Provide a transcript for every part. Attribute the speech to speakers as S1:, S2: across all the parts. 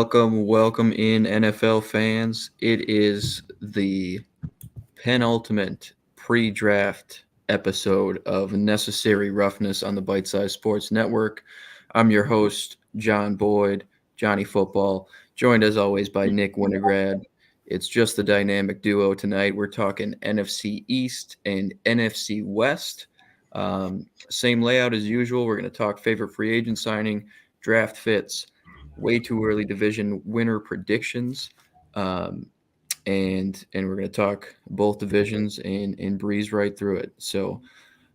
S1: Welcome in NFL fans. It is the penultimate pre-draft episode of Necessary Roughness on the Bite Size Sports Network. I'm your host, John Boyd, Johnny Football, joined as always by Nick Winograd. It's just the dynamic duo tonight. We're talking NFC East and NFC West. Same layout as usual. We're going to talk favorite free agent signing, draft fits, way too early division winner predictions. And we're going to talk both divisions and breeze right through it. So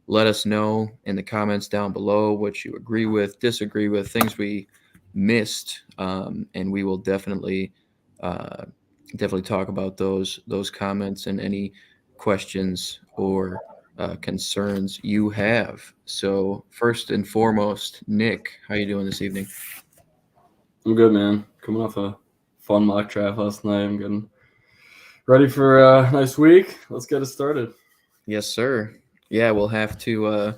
S1: let us know in the comments down below what you agree with, disagree with, things we missed, and we will definitely talk about those comments and any questions or concerns you have. So first and foremost, Nick, how you doing this evening?
S2: I'm good, man. Coming off a fun mock draft last night. I'm getting ready for a nice week. Let's get it started.
S1: Yes, sir. Yeah, we'll have to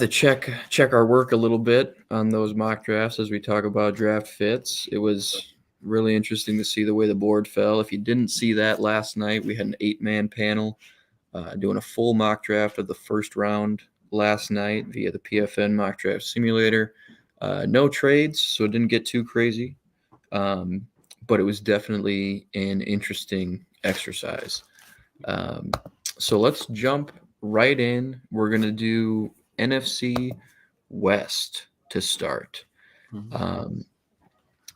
S1: check our work a little bit on those mock drafts as we talk about draft fits. It was really interesting to see the way the board fell. If you didn't see that last night, we had an 8-man panel doing a full mock draft of the first round last night via the PFN mock draft simulator. No trades, so it didn't get too crazy, but it was definitely an interesting exercise. Um, so let's jump right in. We're going to do NFC West to start.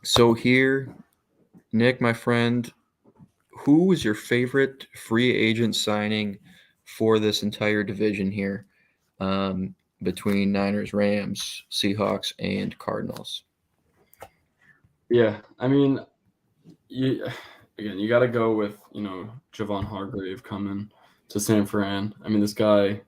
S1: So here, Nick, my friend, who was your favorite free agent signing for this entire division here, between Niners, Rams, Seahawks, and Cardinals?
S2: Yeah, I mean, you got to go with Javon Hargrave coming to San Fran. I mean, this guy,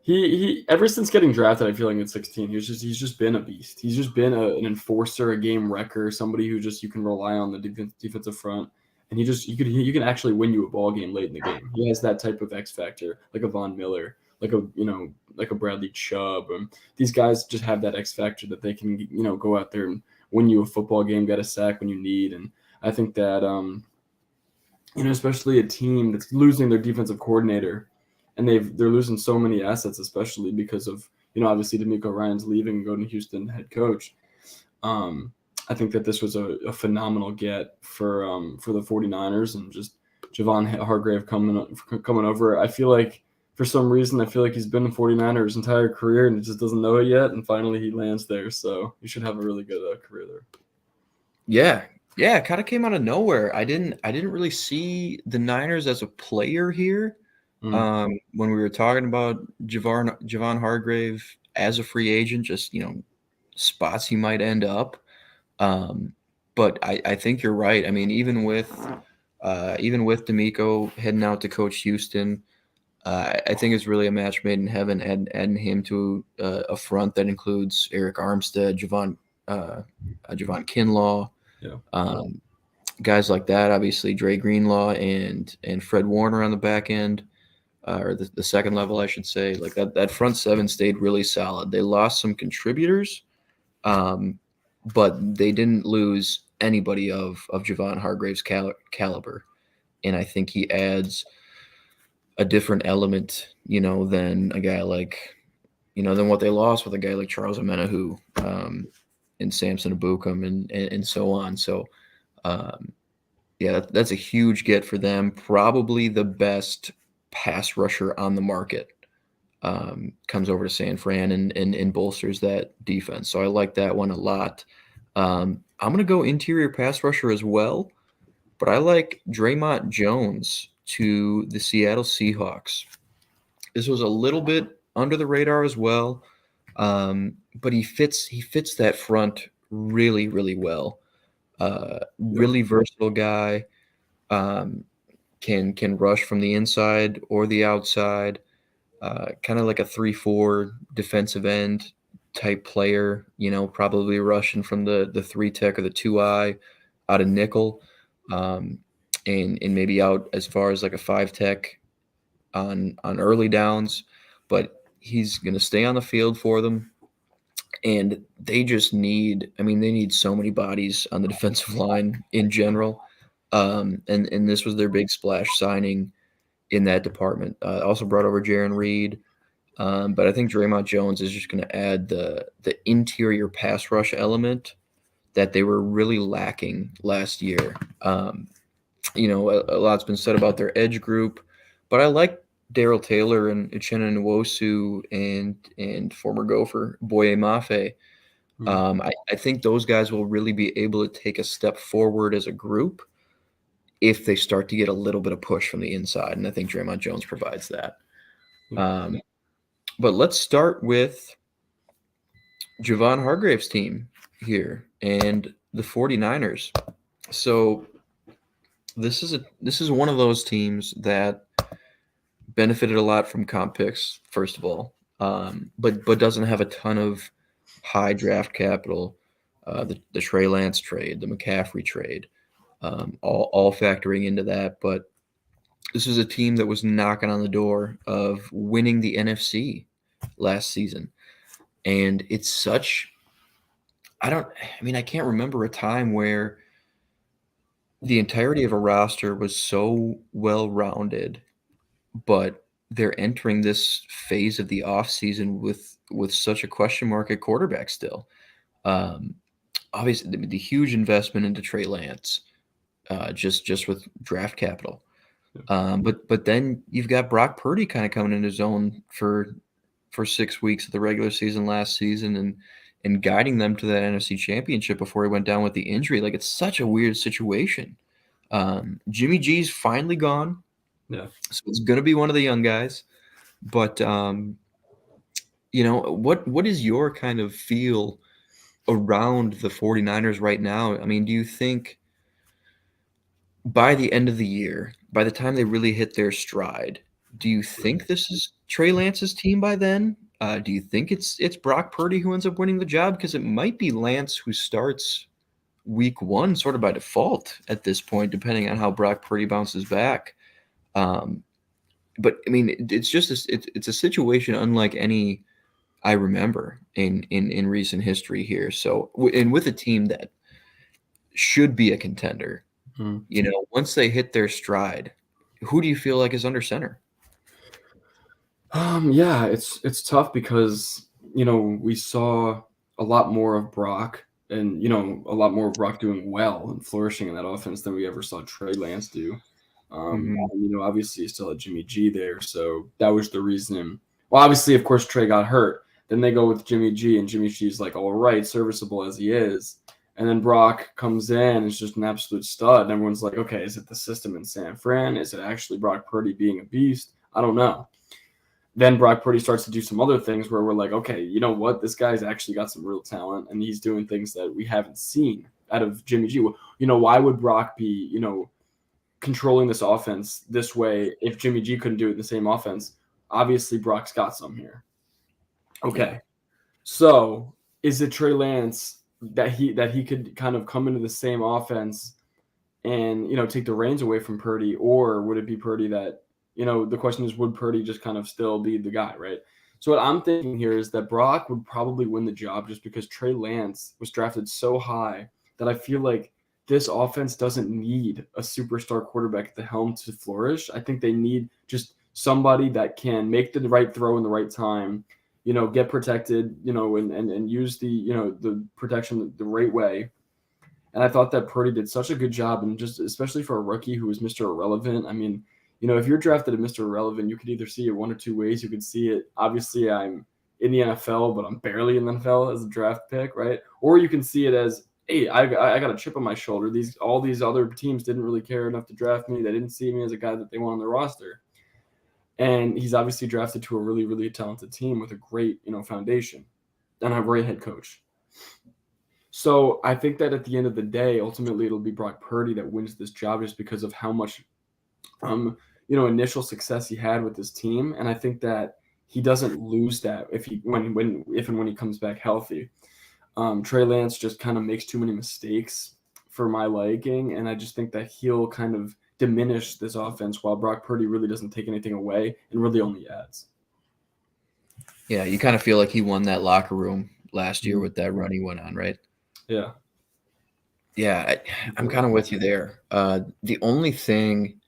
S2: he ever since getting drafted, I feel like at 16, he's just been a beast. He's just been an enforcer, a game wrecker, somebody who just you can rely on the defensive front, and you can actually win you a ball game late in the game. He has that type of X factor, like a Von Miller, like a Bradley Chubb. These guys just have that X factor that they can go out there and win you a football game, get a sack when you need. And I think that especially a team that's losing their defensive coordinator, and they're losing so many assets, especially because of obviously D'Amico Ryan's leaving and going to Houston head coach. I think that this was a phenomenal get for the 49ers, and just Javon Hargrave coming over. I feel like for some reason he's been in 49ers his entire career and he just doesn't know it yet, and finally he lands there. So he should have a really good career there.
S1: Yeah, it kind of came out of nowhere. I didn't really see the Niners as a player here. When we were talking about Javon Hargrave as a free agent, just spots he might end up. But I think you're right. I mean, even with D'Amico heading out to coach Houston, I think it's really a match made in heaven. Adding him to a front that includes Eric Armstead, Javon Kinlaw, guys like that. Obviously, Dre Greenlaw and Fred Warner on the back end. Or the second level, I should say. Like that front seven stayed really solid. They lost some contributors, but they didn't lose anybody of Javon Hargrave's caliber. And I think he adds a different element, than a guy like, than what they lost with a guy like Charles Omenihu, and Samson Abukum and so on. So, yeah, that's a huge get for them. Probably the best pass rusher on the market, comes over to San Fran and bolsters that defense. So I like that one a lot. I'm going to go interior pass rusher as well, but I like Draymond Jones to the Seattle Seahawks. This was a little bit under the radar as well, but he fits that front really, really well. Really versatile guy. Can rush from the inside or the outside, kind of like a 3-4 defensive end type player, probably rushing from the 3 tech or the 2-eye out of nickel, and maybe out as far as like a 5 tech on early downs, but he's going to stay on the field for them. And they just need, I mean, they need so many bodies on the defensive line in general. And this was their big splash signing in that department. Also brought over Jaron Reed. But I think Draymond Jones is just going to add the interior pass rush element that they were really lacking last year. A lot's been said about their edge group, but I like Daryl Taylor and Uchenna Nwosu and former Gopher Boye Mafe.
S2: Mhm.
S1: I think those guys will really be able to take a step forward as a group if they start to get a little bit of push from the inside, and I think Draymond Jones provides that.
S2: Yeah.
S1: Um, but let's start with Javon Hargrave's team here and the 49ers. So this is one of those teams that benefited a lot from comp picks, first of all, but doesn't have a ton of high draft capital. The Trey Lance trade, the McCaffrey trade, all factoring into that. But this is a team that was knocking on the door of winning the NFC last season, and it's such. I don't. I mean, I can't remember a time where the entirety of a roster was so well rounded, but they're entering this phase of the offseason with such a question mark at quarterback still. Um, Obviously, the huge investment into Trey Lance, just with draft capital.
S2: Yeah.
S1: But then you've got Brock Purdy kind of coming into his own for 6 weeks of the regular season last season and guiding them to that NFC Championship before he went down with the injury. Like it's such a weird situation. Jimmy G's finally gone,
S2: Yeah.
S1: so it's going to be one of the young guys. But what is your kind of feel around the 49ers right now? I mean, do you think by the end of the year, by the time they really hit their stride, do you think this is Trey Lance's team by then? Do you think it's Brock Purdy who ends up winning the job? Because it might be Lance who starts week one sort of by default at this point, depending on how Brock Purdy bounces back. Um, but I mean, it's just it's a situation unlike any I remember in recent history here. So, and with a team that should be a contender,
S2: Mhm.
S1: once they hit their stride, who do you feel like is under center?
S2: Yeah, it's tough because we saw a lot more of Brock and a lot more of Brock doing well and flourishing in that offense than we ever saw Trey Lance do.
S1: Hmm.
S2: And, obviously you still had Jimmy G there, so that was the reason. Well, obviously, of course, Trey got hurt. Then they go with Jimmy G, and Jimmy G's like all right, serviceable as he is. And then Brock comes in, is just an absolute stud. And everyone's like, okay, is it the system in San Fran? Is it actually Brock Purdy being a beast? I don't know. Then Brock Purdy starts to do some other things where we're like, okay, you know what? This guy's actually got some real talent, and he's doing things that we haven't seen out of Jimmy G. Why would Brock be, controlling this offense this way if Jimmy G couldn't do it in the same offense? Obviously, Brock's got some here.
S1: Yeah.
S2: Okay, so is it Trey Lance that he could kind of come into the same offense and take the reins away from Purdy, or would it be Purdy that the question is, would Purdy just kind of still be the guy, right? So what I'm thinking here is that Brock would probably win the job just because Trey Lance was drafted so high that I feel like this offense doesn't need a superstar quarterback at the helm to flourish. I think they need just somebody that can make the right throw in the right time, get protected, and use the protection the right way. And I thought that Purdy did such a good job, and just especially for a rookie who was Mr. Irrelevant. I mean, if you're drafted at Mr. Irrelevant, you could either see it one or two ways. You could see it, obviously, I'm in the NFL, but I'm barely in the NFL as a draft pick, right? Or you can see it as, hey, I got a chip on my shoulder. All these other teams didn't really care enough to draft me. They didn't see me as a guy that they want on their roster. And he's obviously drafted to a really, really talented team with a great, foundation and a great head coach. So I think that at the end of the day, ultimately it'll be Brock Purdy that wins this job just because of how much initial success he had with his team. And I think that he doesn't lose that if and when he comes back healthy. Trey Lance just kind of makes too many mistakes for my liking, and I just think that he'll kind of diminish this offense while Brock Purdy really doesn't take anything away and really only adds.
S1: Yeah, you kind of feel like he won that locker room last year with that run he went on, right?
S2: Yeah.
S1: Yeah, I'm
S2: Sure.
S1: kind of with you there. The only thing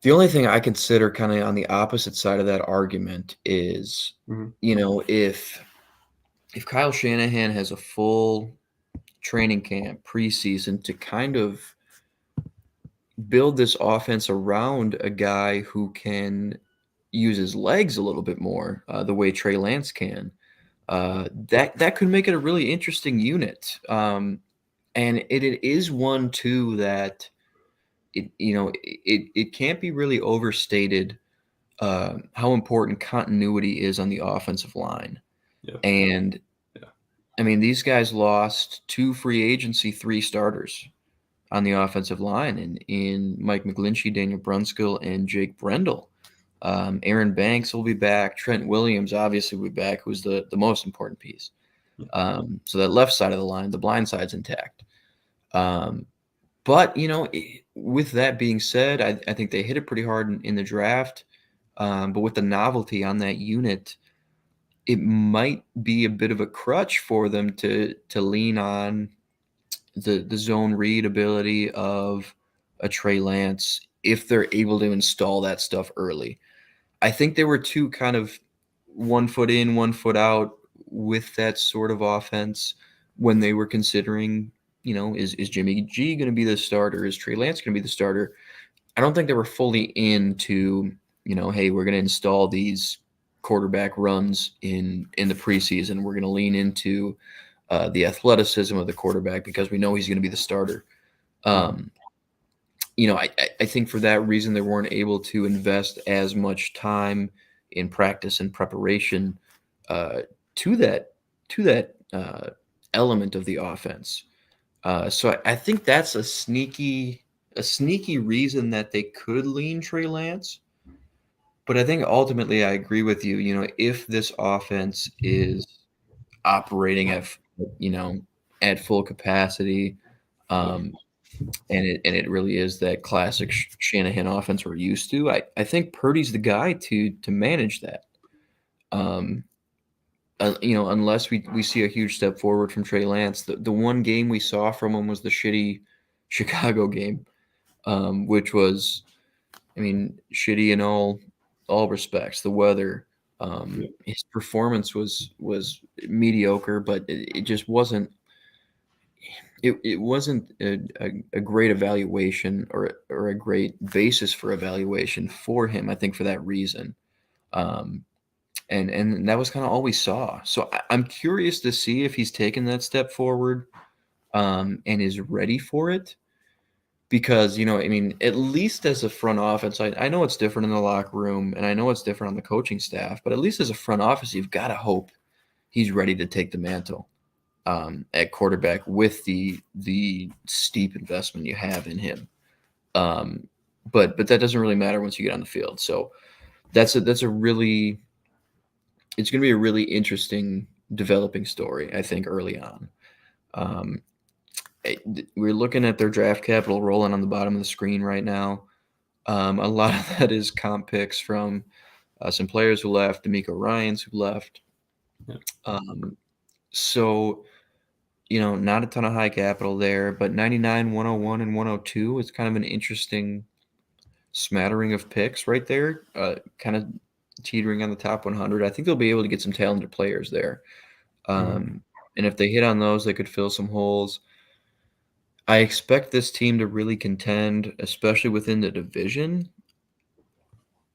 S1: I consider kind of on the opposite side of that argument is,
S2: Mhm.
S1: if Kyle Shanahan has a full training camp preseason to kind of build this offense around a guy who can use his legs a little bit more, the way Trey Lance can, that could make it a really interesting unit. And it is one too that it can't be really overstated, how important continuity is on the offensive line.
S2: Yeah.
S1: And
S2: Yeah.
S1: I mean, these guys lost two free agency, three starters on the offensive line, in Mike McGlinchey, Daniel Brunskill, and Jake Brendel. Aaron Banks will be back. Trent Williams obviously will be back, who's the most important piece. So that left side of the line, the blind side's intact. But with that being said, I think they hit it pretty hard in the draft. But with the novelty on that unit, it might be a bit of a crutch for them to lean on the zone read ability of a Trey Lance if they're able to install that stuff early. I think there were two kind of 1 foot in, 1 foot out with that sort of offense when they were considering, is Jimmy G going to be the starter? Is Trey Lance going to be the starter? I don't think they were fully into, hey, we're going to install these quarterback runs in the preseason. We're going to lean into the athleticism of the quarterback because we know he's going to be the starter. Um, I think for that reason they weren't able to invest as much time in practice and preparation, uh, to that element of the offense. So I think that's a sneaky reason that they could lean Trey Lance. But I think ultimately I agree with you. If this offense is operating you know at full capacity, um, and it really is that classic Shanahan offense we're used to. I think Purdy's the guy to manage that. Um, unless we see a huge step forward from Trey Lance. The one game we saw from him was the shitty Chicago game, which was, I mean, shitty in all respects. The weather, his performance was mediocre, but it just wasn't. It wasn't a great evaluation, or a great basis for evaluation for him. I think for that reason, um, and that was kind of all we saw. So I'm curious to see if he's taken that step forward, and is ready for it. Because, I mean, at least as a front office, I know it's different in the locker room, and I know it's different on the coaching staff, but at least as a front office, you've got to hope he's ready to take the mantle, at quarterback with the steep investment you have in him. Um, but that doesn't really matter once you get on the field. So that's a really it's going to be a really interesting developing story, I think, early on. Um, we're looking at their draft capital rolling on the bottom of the screen right now. A lot of that is comp picks from some players who left, D'Amico Ryans who left.
S2: Yeah.
S1: Um, so, not a ton of high capital there, but 99, 101, and 102 is kind of an interesting smattering of picks right there, kind of teetering on the top 100. I think they'll be able to get some talented players there.
S2: Mhm.
S1: And if they hit on those, they could fill some holes. I expect this team to really contend, especially within the division,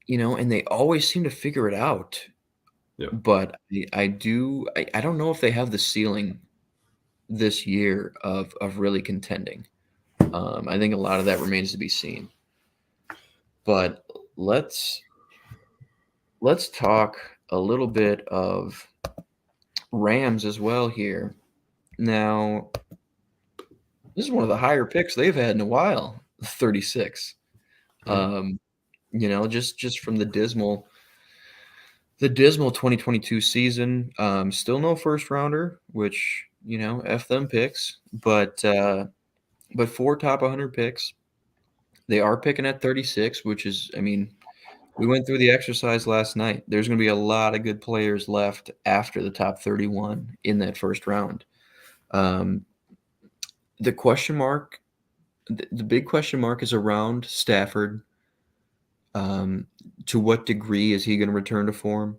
S1: and they always seem to figure it out.
S2: Yeah.
S1: But I don't know if they have the ceiling this year of really contending. I think a lot of that remains to be seen. But let's talk a little bit of Rams as well here. Now, this is one of the higher picks they've had in a while, 36.
S2: Yeah.
S1: Just from the dismal 2022 season. Still no first rounder, which, F them picks, but four top 100 picks. They are picking at 36, which is, I mean, We went through the exercise last night. There's going to be a lot of good players left after the top 31 in that first round. Um, the question mark, the big question mark is around Stafford. Um, to what degree is he going to return to form?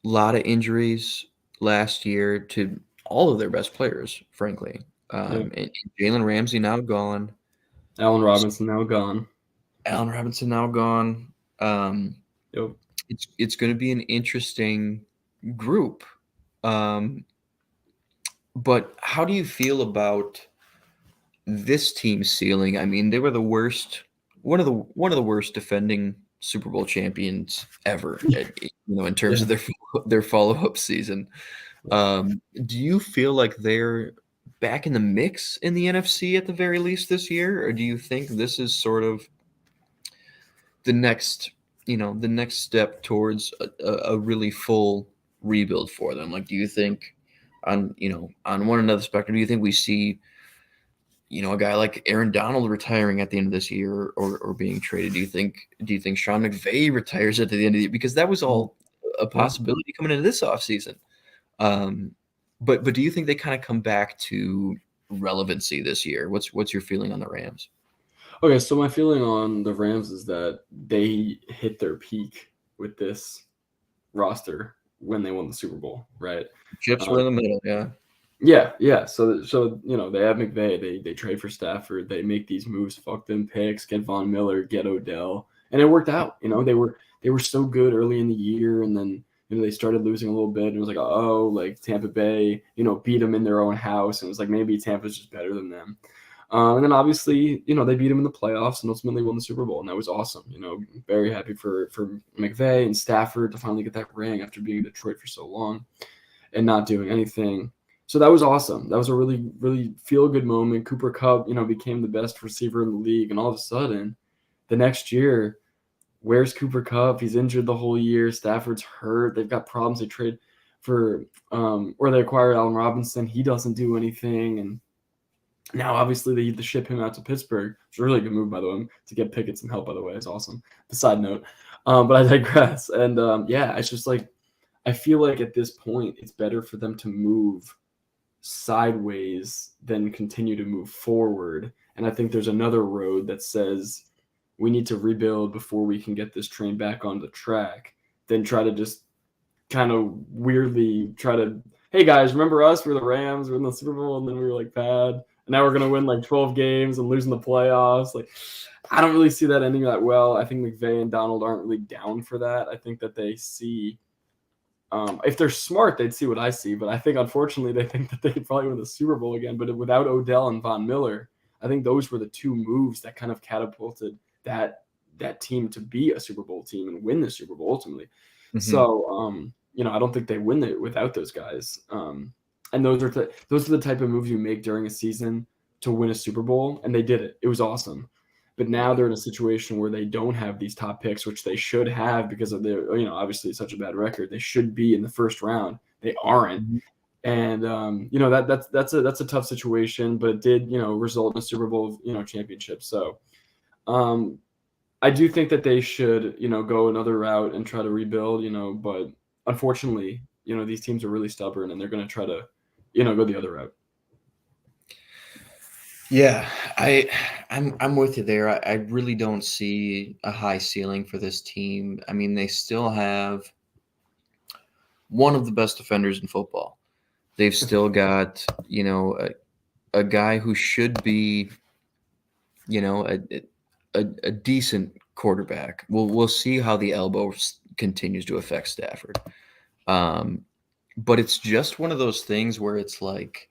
S1: A lot of injuries last year to all of their best players, frankly.
S2: Yep.
S1: And Jalen Ramsey now gone.
S2: Allen Robinson now gone.
S1: Allen Robinson now gone. Um,
S2: Yep.
S1: it's going to be an interesting group. Um, but how do you feel about this team's ceiling? I mean, they were the worst, one of the worst defending Super Bowl champions ever. In terms
S2: Yeah.
S1: of their follow up season. Do you feel like they're back in the mix in the NFC at the very least this year, or do you think this is sort of the next, the next step towards a really full rebuild for them? Like, do you think on one another spectrum, do you think we see, a guy like Aaron Donald retiring at the end of this year or being traded? Do you think Sean McVay retires at the end of the year? Because that was all a
S2: Yeah.
S1: possibility coming into this offseason. Um, but do you think they kind of come back to relevancy this year? What's your feeling on the Rams?
S2: Okay, so my feeling on the Rams is that they hit their peak with this roster when they won the Super Bowl, right?
S1: Chips
S2: Uh,
S1: were in the middle, yeah.
S2: yeah. So they have McVay. They trade for Stafford. They make these moves, fuck them picks, get Von Miller, get Odell, and it worked out. They were so good early in the year, and then they started losing a little bit. And it was like, oh, like Tampa Bay, beat them in their own house, and it was like maybe Tampa's just better than them. And then obviously, they beat him in the playoffs and ultimately won the Super Bowl, and that was awesome. Very happy for McVay and Stafford to finally get that ring after being in Detroit for so long and not doing anything. So that was awesome. That was a really, really feel-good moment. Cooper Kupp, became the best receiver in the league, and all of a sudden, the next year, where's Cooper Kupp? He's injured the whole year. Stafford's hurt. They've got problems. They trade for, or they acquire Allen Robinson. He doesn't do anything, and now, obviously, they to ship him out to Pittsburgh. It's a really good move, by the way, to get Pickett some help, by the way. It's awesome. The side note. But I digress. And, it's just like I feel like at this point, it's better for them to move sideways than continue to move forward. And I think there's another road that says we need to rebuild before we can get this train back on the track, then try to just kind of weirdly try to, hey, guys, remember us? We're the Rams. We're in the Super Bowl, and then we were like bad. And now we're going to win like 12 games and lose in the playoffs. Like, I don't really see that ending that well. I think McVay and Donald aren't really down for that. I think that they see, if they're smart, they'd see what I see. But I think, unfortunately, they think that they could probably win the Super Bowl again. But without Odell and Von Miller, I think those were the two moves that kind of catapulted that team to be a Super Bowl team and win the Super Bowl ultimately.
S1: Mm-hmm.
S2: So, I don't think they win it without those guys. And those are the type of moves you make during a season to win a Super Bowl, and they did it. It was awesome. But now they're in a situation where they don't have these top picks, which they should have because of their, obviously such a bad record. They should be in the first round. They aren't. Mm-hmm. And that's a tough situation, but it did, result in a Super Bowl, championship. So I do think that they should, go another route and try to rebuild, but unfortunately, these teams are really stubborn and they're going to try to, go the other route.
S1: Yeah, I'm with you there. I really don't see a high ceiling for this team. I mean, they still have one of the best defenders in football. They've still got, a guy who should be, a decent quarterback. We'll see how the elbow continues to affect Stafford. But it's just one of those things where it's like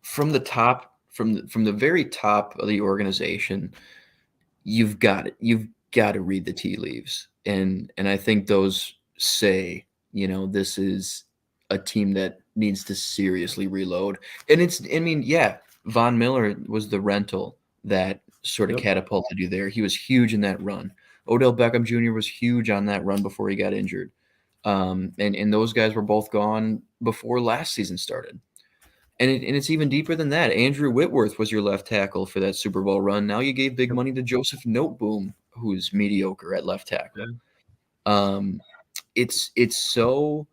S1: from the top, from the very top of the organization, you've got to read the tea leaves. And I think those say, this is a team that needs to seriously reload. And Von Miller was the rental that sort of catapulted you there. He was huge in that run. Odell Beckham Jr. was huge on that run before he got injured. And those guys were both gone before last season started. and it's even deeper than that. Andrew Whitworth was your left tackle for that Super Bowl run. Now you gave big money to Joseph Noteboom, who's mediocre at left tackle.
S2: Yeah.
S1: It's so,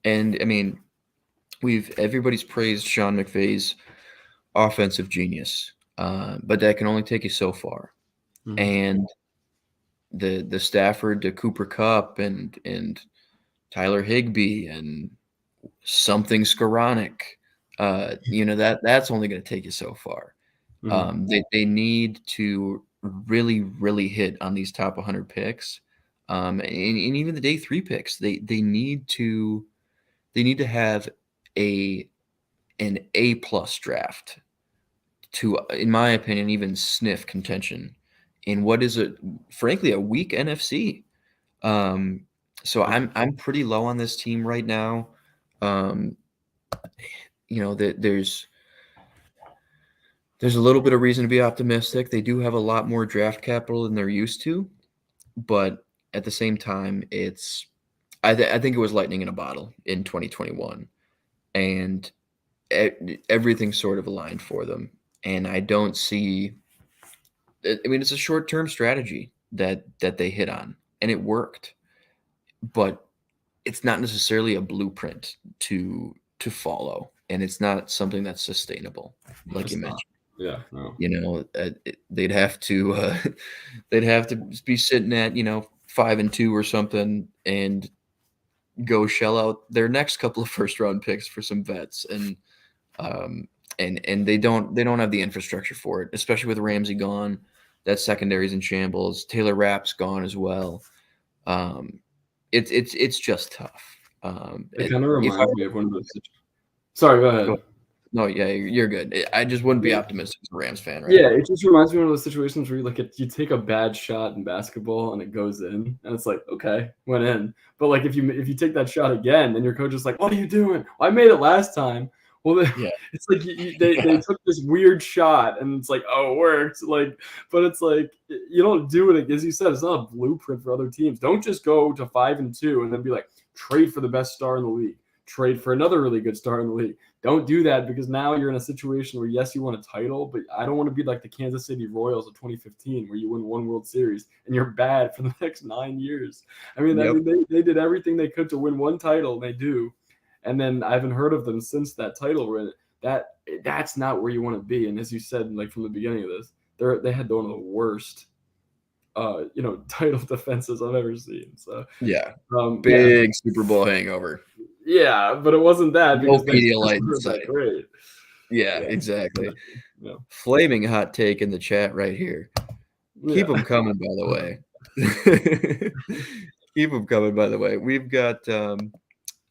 S1: and I mean, everybody's praised Sean McVay's offensive genius, but that can only take you so far.
S2: Mhm.
S1: And the Stafford to Cooper Kupp and Tyler Higbee and something Skoranek, that's only going to take you so far.
S2: Mhm.
S1: They need to really, really hit on these top 100 picks, and even the day 3 picks. They need to have an A+ draft to, in my opinion, even sniff contention in what is frankly a weak NFC. So I'm pretty low on this team right now. There's a little bit of reason to be optimistic. They do have a lot more draft capital than they're used to, but at the same time, I think it was lightning in a bottle in 2021, and everything sort of aligned for them. And I don't see. I mean, it's a short-term strategy that they hit on, and it worked, but it's not necessarily a blueprint to follow, and it's not something that's sustainable, like
S2: It's
S1: you
S2: not.
S1: mentioned.
S2: Yeah. No.
S1: They'd have to they'd have to be sitting at 5-2 or something, and go shell out their next couple of first-round picks for some vets, um, and they don't have the infrastructure for it, especially with Ramsey gone. That secondary's in shambles. Taylor Rapp's gone as well. It's just tough.
S2: It kind of
S1: If I
S2: reminds me of one of those. Sorry, go
S1: go,
S2: ahead.
S1: no, yeah, you're good. I just wouldn't be optimistic as a Rams fan right
S2: Yeah,
S1: now.
S2: it just reminds me of one of those situations where you take a bad shot in basketball and it goes in, and it's like, okay, went in. But like if you take that shot again, then your coach is like, what are you doing? Well, I made it last time. Well,
S1: Yeah,
S2: it's like they took this weird shot, and it's like, oh, it worked. Like, but it's like you don't do it, as you said. It's not a blueprint for other teams. Don't just go to 5-2 and then be like, trade for the best star in the league, trade for another really good star in the league. Don't do that, because now you're in a situation where, yes, you want a title, but I don't want to be like the Kansas City Royals of 2015, where you win one World Series and you're bad for the next 9 years.
S1: yep.
S2: They did everything they could to win one title, and they do. And then I haven't heard of them since that title win. That's not where you want to be. And as you said, like from the beginning of this, they had one of the worst title defenses I've ever seen. So
S1: Yeah,
S2: yeah.
S1: big Super Bowl hangover.
S2: Yeah, but it wasn't that
S1: No
S2: because they
S1: Pedialyte in
S2: weren't that
S1: sight.
S2: great.
S1: Yeah,
S2: Yeah,
S1: exactly.
S2: exactly. Yeah.
S1: Flaming hot take in the chat right here. Keep them
S2: Yeah.
S1: coming, by the way. Keep them coming, by the way. We've got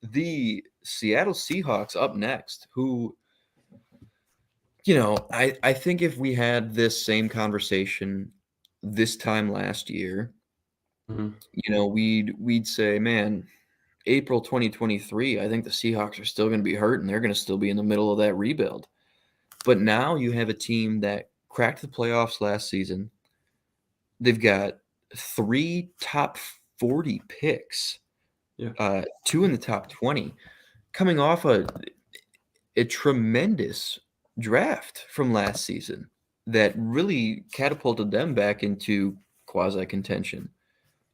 S1: the Seattle Seahawks up next, who, I think if we had this same conversation this time last year,
S2: Mhm.
S1: we'd say, man, April 2023, I think the Seahawks are still going to be hurt, and they're going to still be in the middle of that rebuild. But now you have a team that cracked the playoffs last season. They've got 3 top 40 picks,
S2: Yeah.
S1: 2 in the top 20, coming off a tremendous draft from last season that really catapulted them back into quasi contention.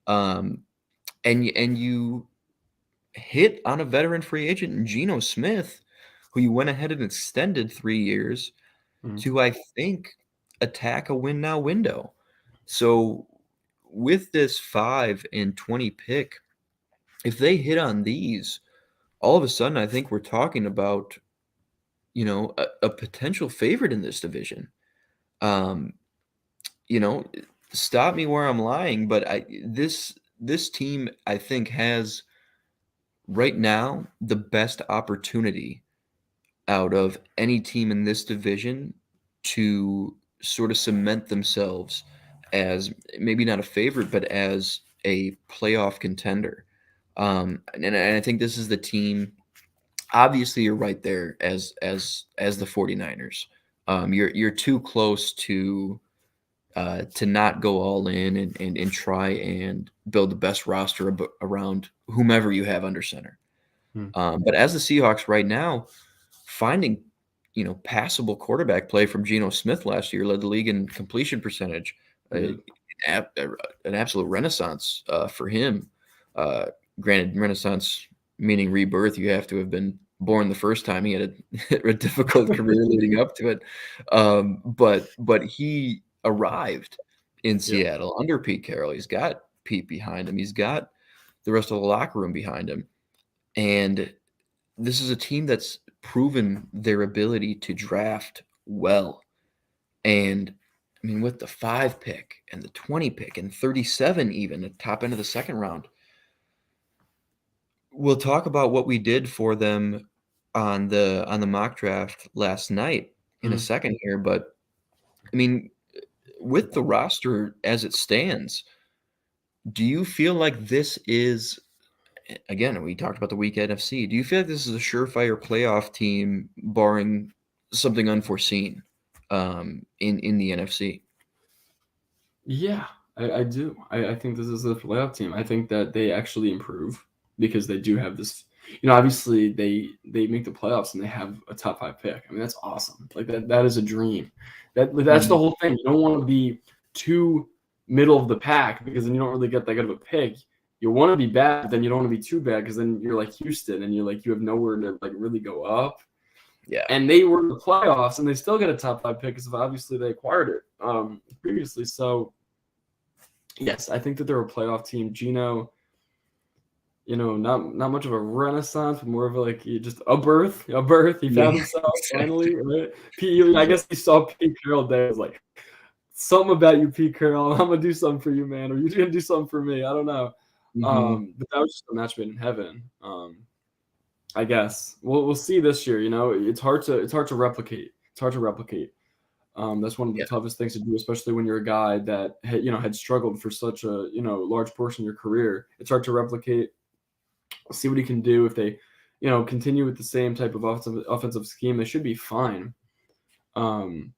S1: And you hit on a veteran free agent in Geno Smith, who you went ahead and extended 3 years
S2: Mhm.
S1: to, I think, attack a win now window. So with this 5 and 20 pick, if they hit on these, all of a sudden I think we're talking about, a potential favorite in this division. Um, Stop me where I'm lying, but this team, I think, has right now the best opportunity out of any team in this division to sort of cement themselves as maybe not a favorite, but as a playoff contender. And I think this is the team. Obviously, you're right there as the 49ers. You're too close to not go all in and try and build the best roster around whomever you have under center.
S2: Mhm.
S1: But as the Seahawks right now, finding passable quarterback play from Geno Smith last year, led the league in completion percentage.
S2: Yeah.
S1: An absolute renaissance for him. Uh, Granted, renaissance meaning rebirth. You have to have been born the first time. He had a difficult career leading up to it, but he arrived in
S2: Yeah.
S1: Seattle under Pete Carroll. He's got Pete behind him. He's got the rest of the locker room behind him, and this is a team that's proven their ability to draft well. And I mean, with the 5 pick and the 20 pick and 37, even at top end of the second round, we'll talk about what we did for them on the mock draft last night in a
S2: Mhm.
S1: second here. But I mean, with the roster as it stands, do you feel like this is, again, we talked about the weak NFC. Do you feel like this is a surefire playoff team, barring something unforeseen in the NFC?
S2: Yeah, I do. I think this is a playoff team. I think that they actually improve because they do have this. Obviously they make the playoffs and they have a top 5 pick. I mean, that's awesome. Like that is a dream. That's the
S1: Mhm.
S2: whole thing. You don't want to be too middle of the pack because then you don't really get that good of a pick. You want to be bad, but then you don't want to be too bad because then you're like Houston and you're like you have nowhere to like really go up.
S1: Yeah.
S2: And they were in the playoffs and they still get a top 5 pick because obviously they acquired it previously. So yes, I think that they're a playoff team. Gino, not much of a renaissance, but more of like just a birth, a birth. He
S1: Yeah,
S2: found himself
S1: exactly.
S2: finally. Right? I guess he saw Pete Carroll there. Was like something about you, Pete Carroll. I'm gonna do something for you, man. Or you're gonna do something for me. I don't know.
S1: Mhm.
S2: But that was just a match made in heaven. I guess we'll see this year. It's hard to replicate. It's hard to replicate. That's one of the
S1: Yeah.
S2: toughest things to do, especially when you're a guy that had struggled for such a large portion of your career. It's hard to replicate. See what he can do if they, continue with the same type of offensive scheme. They should be fine. Um,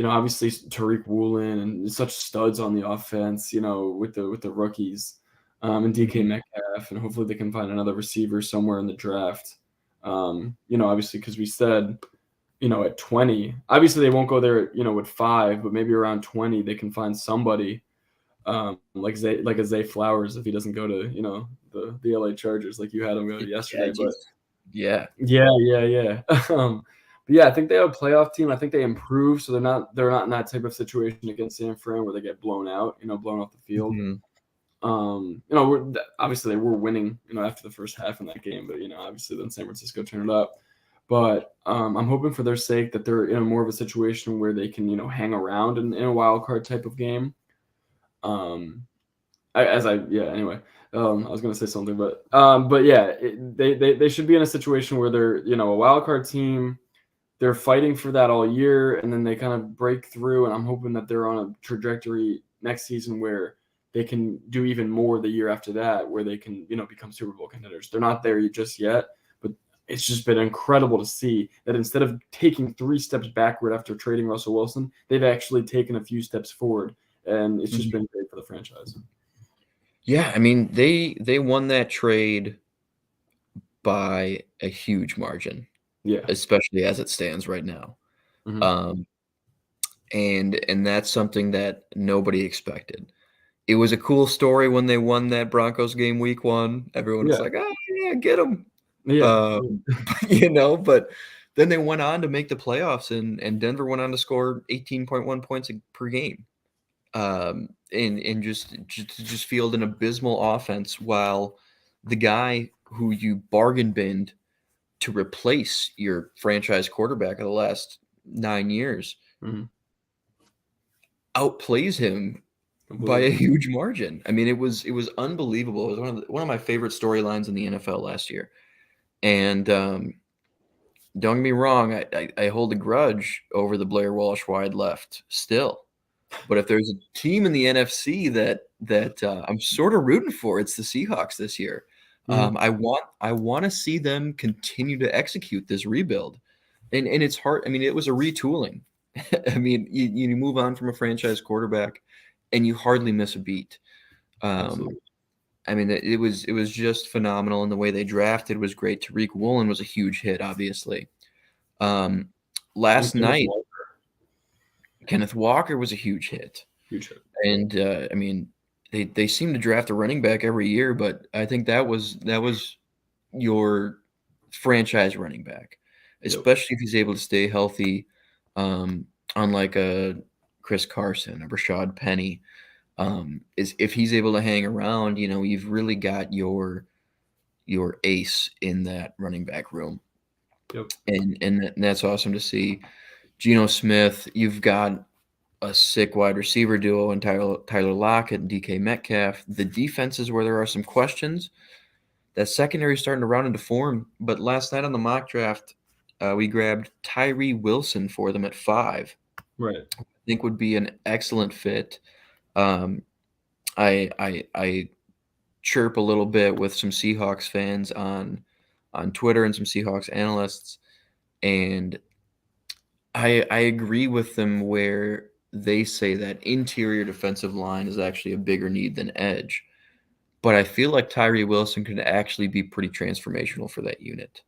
S2: obviously Tariq Woolen and such studs on the offense. With the rookies, and DK
S1: Mhm.
S2: Metcalf, and hopefully they can find another receiver somewhere in the draft. Obviously because we said at 20. Obviously, they won't go there, with 5, but maybe around 20, they can find somebody like a Zay Flowers if he doesn't go to, the LA Chargers like you had him go to
S1: Yeah,
S2: yesterday. But
S1: jeez. Yeah.
S2: yeah, yeah, yeah. But yeah, I think they have a playoff team. I think they improve, so they're not in that type of situation against San Fran where they get blown out, blown off the field.
S1: Mhm.
S2: Obviously they were winning, after the first half in that game, but obviously then San Francisco turned it up. But I'm hoping for their sake that they're in more of a situation where they can, hang around in a wild card type of game. Um, yeah. Anyway, I was gonna say something, but yeah, they should be in a situation where they're a wild card team. They're fighting for that all year, and then they kind of break through. And I'm hoping that they're on a trajectory next season where they can do even more the year after that, where they can become Super Bowl contenders. They're not there just yet, but it's just been incredible to see that instead of taking 3 steps backward after trading Russell Wilson, they've actually taken a few steps forward, and it's just
S1: Mhm.
S2: been great for the franchise.
S1: Yeah, I mean, they won that trade by a huge margin,
S2: Yeah.
S1: especially as it stands right now.
S2: Hmm.
S1: Um, and that's something that nobody expected. It was a cool story when they won that Broncos game week 1. Everyone was
S2: Yeah.
S1: like, "Oh, yeah, get them."
S2: Yeah.
S1: Um, but then they went on to make the playoffs, and Denver went on to score 18.1 points per game, and just field an abysmal offense while the guy who you bargain binned to replace your franchise quarterback of the last 9 years
S2: Hmm.
S1: outplays him by a
S2: Completely.
S1: huge margin. I mean, it was unbelievable. It was one of my favorite storylines in the NFL last year. And don't get me wrong, I hold a grudge over the Blair Walsh wide left still. But if there's a team in the NFC that I'm sort of rooting for, it's the Seahawks this year.
S2: Hmm.
S1: I want to see them continue to execute this rebuild, and it's hard. I mean, it was a retooling. I mean, you move on from a franchise quarterback, and you hardly miss a beat. Um,
S2: Absolutely.
S1: I mean, it was just phenomenal, and the way they drafted was great. Tariq Woolen was a huge hit, obviously. Um, last
S2: And Kenneth
S1: night,
S2: Walker,
S1: Kenneth Walker was a huge hit.
S2: huge hit.
S1: And I mean, they seem to draft a running back every year, but I think that was your franchise running back,
S2: Yep.
S1: especially if he's able to stay healthy, um, unlike a Chris Carson, a Rashad Penny. Is if he's able to hang around, you've really got your ace in that running back room,
S2: Yep.
S1: and that's awesome to see. Geno Smith, you've got a sick wide receiver duo in Tyler Lockett and DK Metcalf. The defense is where there are some questions. That secondary is starting to round into form. But last night on the mock draft, we grabbed Tyree Wilson for them at 5.
S2: Right.
S1: I think would be an excellent fit. Um, I chirp a little bit with some Seahawks fans on Twitter and some Seahawks analysts, and I agree with them where they say that interior defensive line is actually a bigger need than edge. But I feel like Tyree Wilson could actually be pretty transformational for that unit.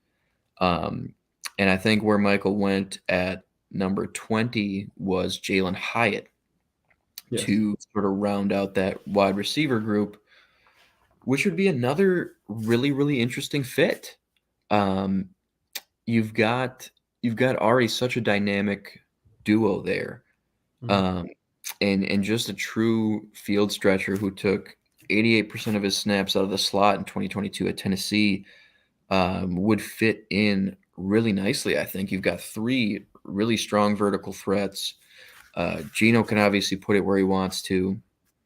S1: Um, and I think where Michael went at number 20 was Jalen Hyatt
S2: Yes.
S1: to sort of round out that wide receiver group, which would be another really, really interesting fit. Um, you've got already such a dynamic duo there.
S2: Mhm.
S1: And just a true field stretcher who took 88% of his snaps out of the slot in 2022 at Tennessee, would fit in really nicely. I think you've got 3 really strong vertical threats. Geno can obviously put it where he wants to.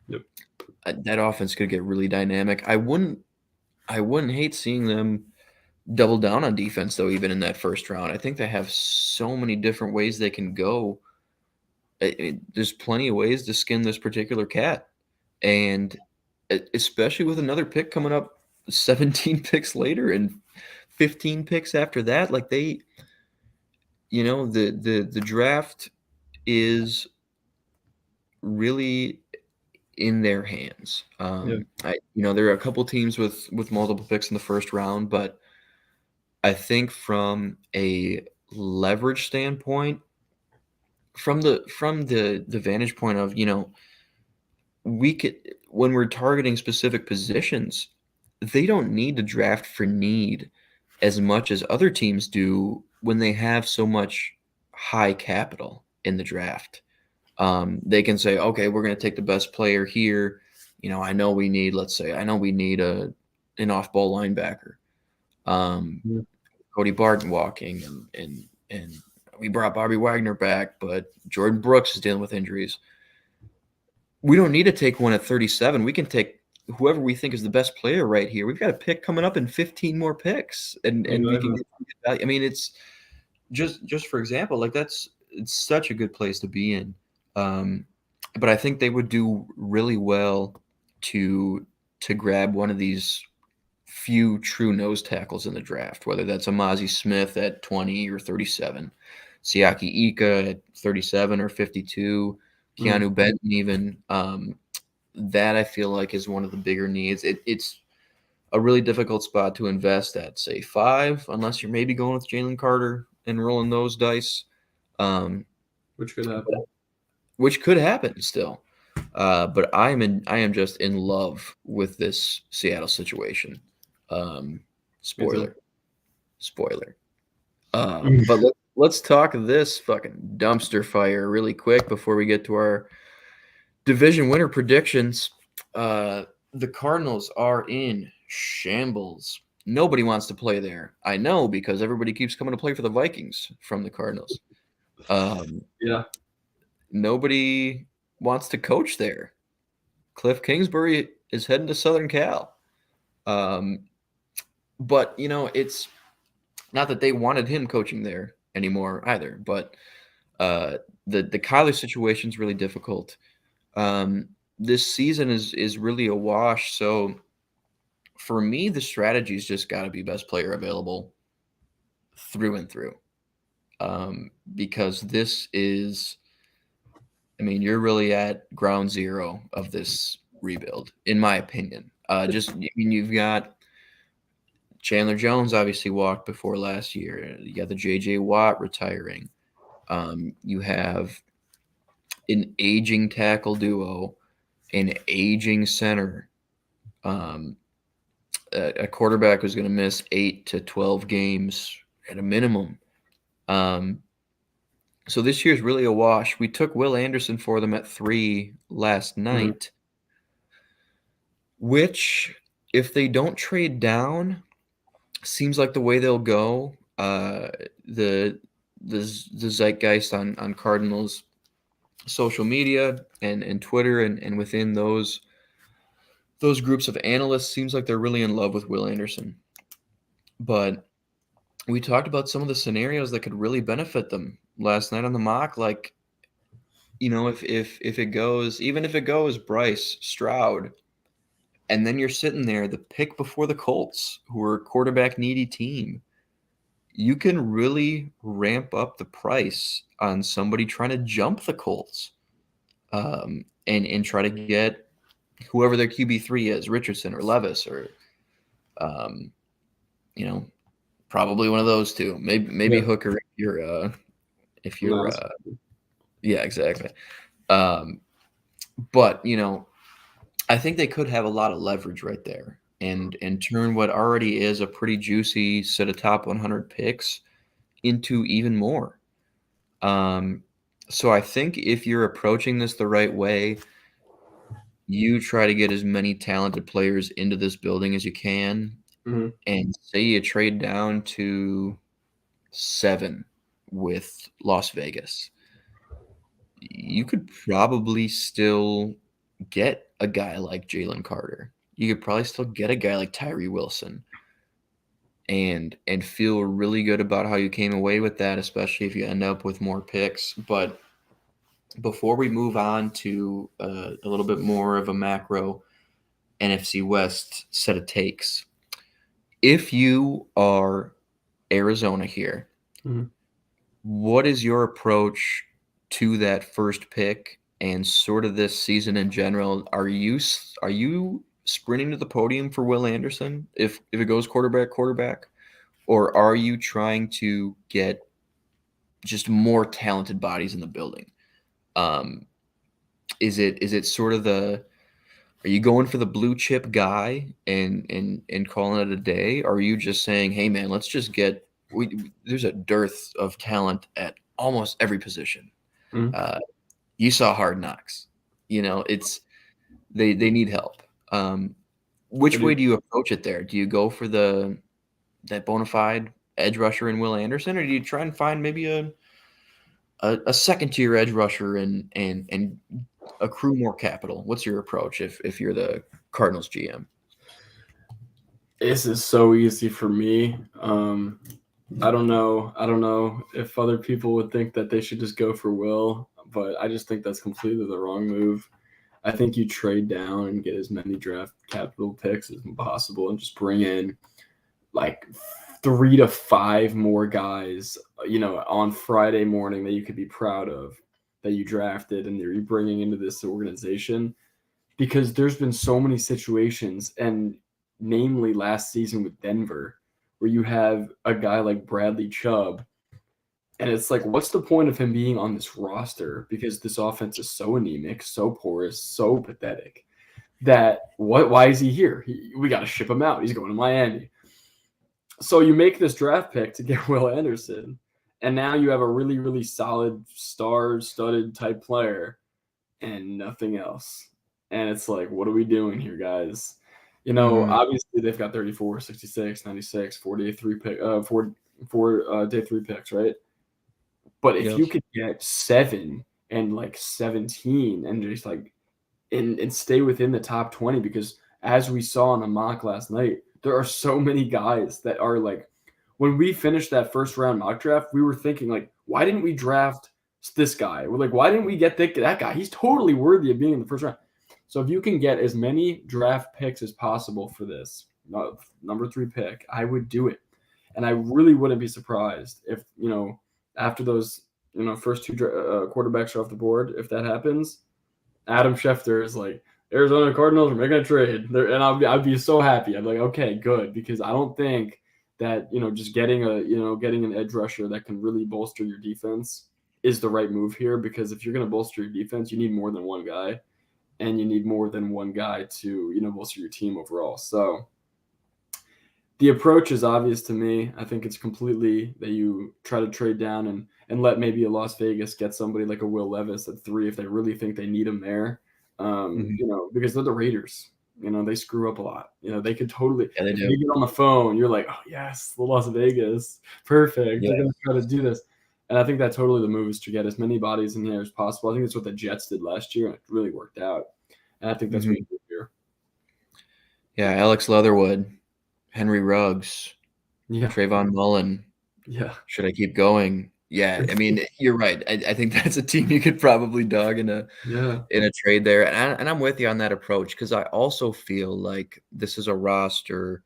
S2: Yep.
S1: That offense could get really dynamic. I wouldn't hate seeing them double down on defense though, even in that first round. I think they have so many different ways they can go. There's plenty of ways to skin this particular cat, and especially with another pick coming up 17 picks later and 15 picks after that, like the draft is really in their hands.
S2: Yep.
S1: There are a couple teams with multiple picks in the first round, but I think from a leverage standpoint, from the vantage point of, we could, when we're targeting specific positions, they don't need to draft for need as much as other teams do when they have so much high capital in the draft. They can say, okay, we're going to take the best player here. I know we need, let's say, an off-ball linebacker.
S2: Yeah.
S1: Cody Barton walking, and we brought Bobby Wagner back, but Jordan Brooks is dealing with injuries. We don't need to take one at 37. We can take whoever we think is the best player right here. We've got a pick coming up in 15 more picks, and we can
S2: Exactly.
S1: get value. I mean, it's just for example, like it's such a good place to be in. But I think they would do really well to grab one of these few true nose tackles in the draft, whether that's Amazi Smith at 20 or 37, Siaki Ika at 37 or 52,
S2: Mhm.
S1: Keanu Benton even. That I feel like is one of the bigger needs. It's a really difficult spot to invest at, say, 5, unless you're maybe going with Jalen Carter and rolling those dice, um,
S2: Which could happen.
S1: which could happen still. But I am just in love with this Seattle situation. Um,
S2: Me too.
S1: spoiler. But let's talk this fucking dumpster fire really quick before we get to our division winner predictions. The Cardinals are in shambles. Nobody wants to play there. I know, because everybody keeps coming to play for the Vikings from the Cardinals.
S2: Yeah.
S1: Nobody wants to coach there. Cliff Kingsbury is heading to Southern Cal. But it's not that they wanted him coaching there anymore either. But the Kyler situation is really difficult. This season is really a wash. So for me, the strategy's just got to be best player available through and through. Because this is, I mean, you're really at ground zero of this rebuild, in my opinion. You've got Chandler Jones obviously walked before last year. You got the J.J. Watt retiring. You have an aging tackle duo, an aging center, a quarterback who's going to miss 8 to 12 games at a minimum. So this year's really a wash. We took Will Anderson for them at 3 last night, which, if they don't trade down, seems like the way they'll go. The zeitgeist on Cardinals social media and Twitter and within those groups of analysts seems like they're really in love with Will Anderson. But we talked about some of the scenarios that could really benefit them last night on the mock. Like, if it goes, even if it goes Bryce Stroud, and then you're sitting there, the pick before the Colts, who are a quarterback needy team, you can really ramp up the price on somebody trying to jump the Colts, and try to get whoever their QB3 is, Richardson or Levis or, probably one of those two. Maybe Hooker if you're yeah, exactly. But I think they could have a lot of leverage right there and turn what already is a pretty juicy set of top 100 picks into even more. So I think if you're approaching this the right way, you try to get as many talented players into this building as you can, and say you trade down to 7 with Las Vegas, you could probably still get a guy like Jalen Carter. You could probably still get a guy like Tyree Wilson and feel really good about how you came away with that, especially if you end up with more picks. But before we move on to a little bit more of a macro NFC West set of takes, if you are Arizona here, what is your approach to that first pick and sort of this season in general? Are you sprinting to the podium for Will Anderson if it goes quarterback, or are you trying to get just more talented bodies in the building? Is it sort of are you going for the blue chip guy and calling it a day? Or are you just saying, hey man, let's just there's a dearth of talent at almost every position. You saw Hard Knocks. It's they need help. Which way do you approach it there? Do you go for that bona fide edge rusher in Will Anderson, or do you try and find maybe a second tier edge rusher and accrue more capital? What's your approach if you're the Cardinals GM?
S2: This is so easy for me. I don't know if other people would think that they should just go for Will, but I just think that's completely the wrong move. I think you trade down and get as many draft capital picks as possible and just bring in like 3 to 5 more guys, on Friday morning that you could be proud of, that you drafted and you're bringing into this organization, because there's been so many situations, and namely last season with Denver, where you have a guy like Bradley Chubb, and it's like, what's the point of him being on this roster? Because this offense is so anemic, so porous, so pathetic, that why is he here? We got to ship him out. He's going to Miami. So you make this draft pick to get Will Anderson, and now you have a really, really solid star-studded type player and nothing else. And it's like, what are we doing here, guys? Obviously they've got 34, 66, 96, 48, day 3 picks, right? But if you could get 7 and like 17 and just like and stay within the top 20, because as we saw in the mock last night, there are so many guys that are like, when we finished that first round mock draft, we were thinking like, why didn't we draft this guy? We're like, why didn't we get that guy? He's totally worthy of being in the first round. So if you can get as many draft picks as possible for this number 3 pick, I would do it. And I really wouldn't be surprised if, after those, first 2 quarterbacks are off the board, if that happens, Adam Schefter is like, Arizona Cardinals are making a trade. And I'd be so happy. I'd be like, okay, good. Because I don't think that, just getting an edge rusher that can really bolster your defense is the right move here, because if you're going to bolster your defense, you need more than one guy, and you need more than one guy to, bolster your team overall. So the approach is obvious to me. I think it's completely that you try to trade down and let maybe a Las Vegas get somebody like a Will Levis at 3 if they really think they need him there. Because they're the Raiders. They screw up a lot. They could totally,
S1: Yeah, they
S2: if
S1: do.
S2: they get on the phone, you're like, oh yes, the Las Vegas, perfect.
S1: Yeah.
S2: They're gonna try to do this. And I think that totally the move is to get as many bodies in here as possible. I think that's what the Jets did last year, and it really worked out. And I think that's what you do here.
S1: Yeah, Alex Leatherwood, Henry Ruggs,
S2: Yeah.
S1: Trayvon Mullen.
S2: Yeah.
S1: Should I keep going? Yeah, I mean, you're right. I think that's a team you could probably dog in a trade there, and I'm with you on that approach, because I also feel like this is a roster,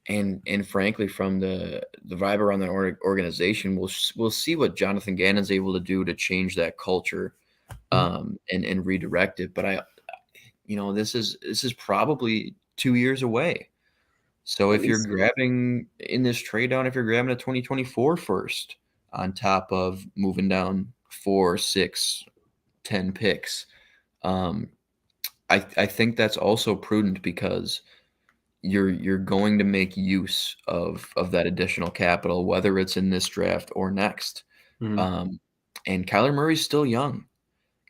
S1: and frankly, from the vibe around that organization, we'll see what Jonathan Gannon's able to do to change that culture, and redirect it. But this is probably 2 years away. So if you're grabbing in this trade down, if you're grabbing a 2024 first on top of moving down 4, 6, 10 picks, I think that's also prudent, because you're going to make use of that additional capital, whether it's in this draft or next. And Kyler Murray's still young.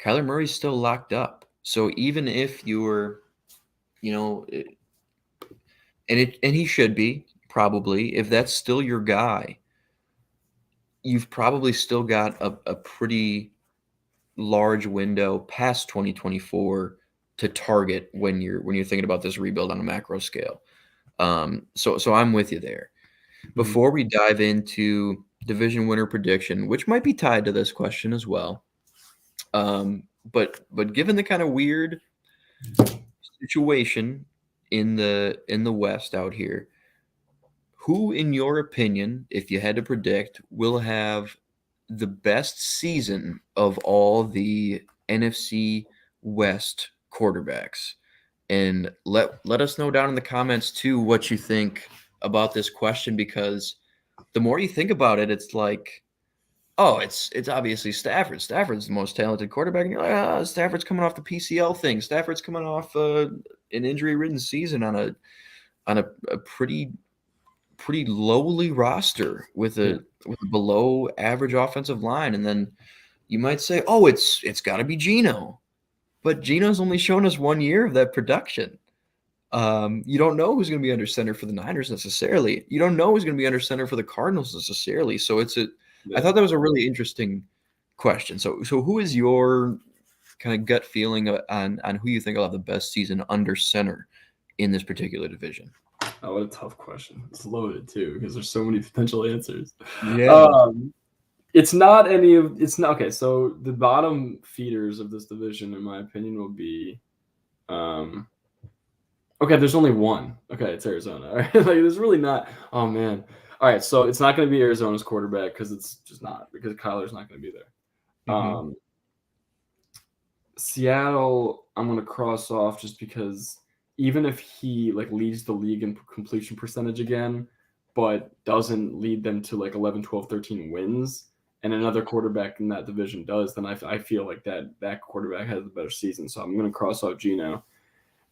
S1: Kyler Murray's still locked up. So even if you're, and he should be, probably, if that's still your guy, you've probably still got a pretty large window past 2024 to target when you're thinking about this rebuild on a macro scale. So I'm with you there. Before we dive into division winner prediction, which might be tied to this question as well, but given the kind of weird situation in the West out here, who, in your opinion, if you had to predict, will have the best season of all the NFC West quarterbacks? And let us know down in the comments too what you think about this question, because the more you think about it, it's like, oh, it's obviously Stafford. Stafford's the most talented quarterback, and you're like, Stafford's coming off the PCL thing. Stafford's coming off an injury-ridden season on a pretty lowly roster with a below average offensive line. And then you might say, oh, it's got to be Geno, but Geno's only shown us 1 year of that production. You don't know who's going to be under center for the Niners necessarily. You don't know who's going to be under center for the Cardinals necessarily. So I thought that was a really interesting question. So who is your kind of gut feeling on who you think will have the best season under center in this particular division?
S2: Oh, what a tough question. It's loaded too, because there's so many potential answers.
S1: Yeah.
S2: It's not okay. So the bottom feeders of this division, in my opinion, will be okay, there's only one. Okay, it's Arizona. All right. Like, there's really not. Oh man. All right, so it's not going to be Arizona's quarterback, because it's just not, because Kyler's not going to be there. Seattle, I'm going to cross off, just because even if he leads the league in completion percentage again, but doesn't lead them to 11, 12, 13 wins, and another quarterback in that division does, then I feel like that quarterback has a better season. So I'm going to cross off Geno.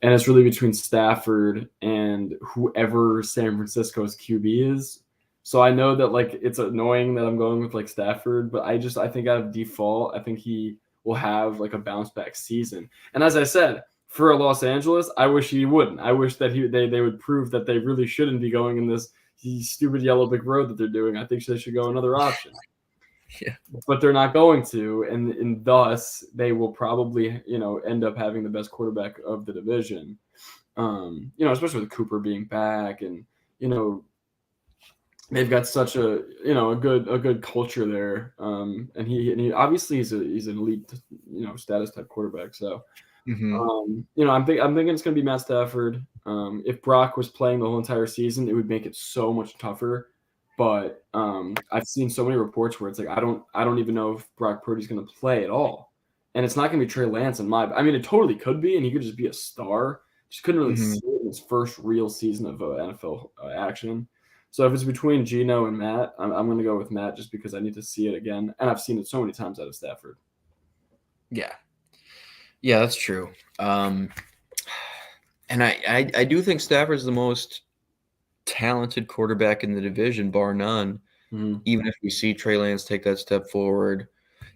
S2: And it's really between Stafford and whoever San Francisco's QB is. So I know that it's annoying that I'm going with Stafford, but I think out of default, I think he will have a bounce back season. And as I said, for Los Angeles, I wish he wouldn't. I wish that they would prove that they really shouldn't be going in this stupid yellow brick road that they're doing. I think they should go another option.
S1: Yeah.
S2: But they're not going to, and thus they will probably end up having the best quarterback of the division. Especially with Cooper being back, and they've got such a good culture there. And he obviously he's an elite status type quarterback. So I'm thinking it's going to be Matt Stafford. If Brock was playing the whole entire season, it would make it so much tougher. But I've seen so many reports where it's I don't even know if Brock Purdy's going to play at all, and it's not going to be Trey Lance. It totally could be, and he could just be a star. Just couldn't really see it in his first real season of NFL action. So if it's between Gino and Matt, I'm going to go with Matt just because I need to see it again, and I've seen it so many times out of Stafford.
S1: Yeah. Yeah, that's true. And I do think Stafford's the most talented quarterback in the division, bar none.
S2: Mm-hmm.
S1: Even if we see Trey Lance take that step forward,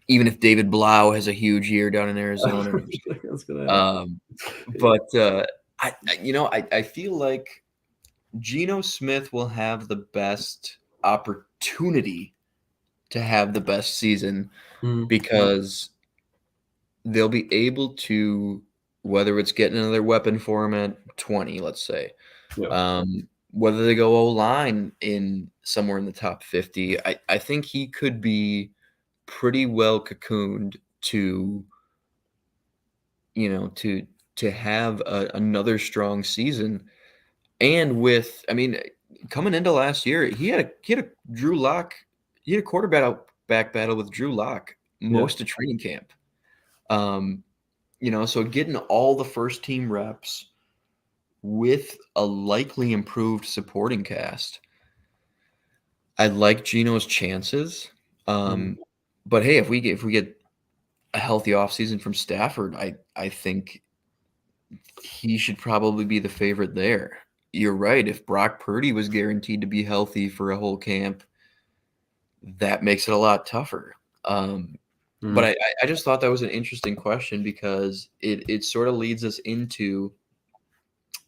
S1: even if David Blau has a huge year down in Arizona. No, I'm just kidding.
S2: That's going to happen.
S1: But I feel like Geno Smith will have the best opportunity to have the best season
S2: Mm-hmm.
S1: because they'll be able to, whether it's getting another weapon for him at 20, let's say,
S2: Yeah.
S1: whether they go O-line in somewhere in the top 50, I think he could be pretty well cocooned to, to have another strong season. And coming into last year, he had a Drew Lock, he had a quarterback battle with Drew Lock
S2: Yeah.
S1: most of training camp. So getting all the first team reps with a likely improved supporting cast, I like Geno's chances.
S2: Mm-hmm.
S1: But hey, if we get a healthy offseason from Stafford, I think he should probably be the favorite there. You're right. If Brock Purdy was guaranteed to be healthy for a whole camp, that makes it a lot tougher. But I just thought that was an interesting question because it sort of leads us into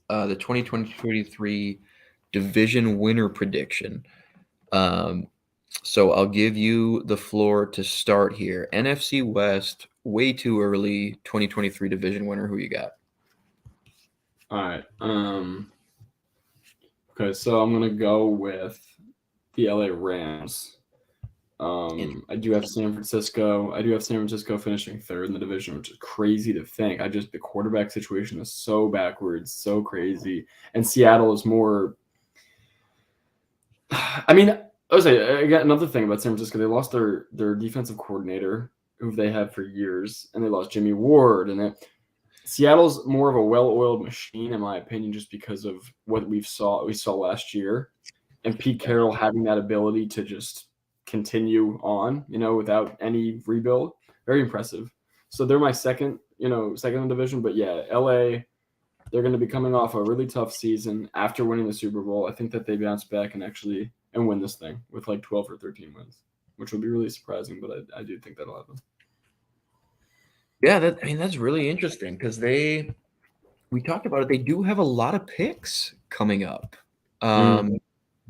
S1: the 2023 division winner prediction. So I'll give you the floor to start here. NFC West, way too early. 2023 division winner. Who you got?
S2: All right. Okay, so I'm gonna go with the LA Rams. I do have San Francisco. I do have San Francisco finishing third in the division, which is crazy to think. The quarterback situation is so backwards, so crazy, and Seattle is more. I mean, I was say I got another thing about San Francisco. They lost their defensive coordinator, who they had for years, and they lost Jimmy Ward, and Seattle's more of a well-oiled machine, in my opinion, just because of what we saw last year, and Pete Carroll having that ability to just continue on, without any rebuild. Very impressive. So they're my second in the division. But yeah, LA, they're going to be coming off a really tough season after winning the Super Bowl. I think that they bounce back and win this thing with like 12 or 13 wins, which would be really surprising. But I do think that'll happen.
S1: Yeah, that's really interesting because we talked about it. They do have a lot of picks coming up,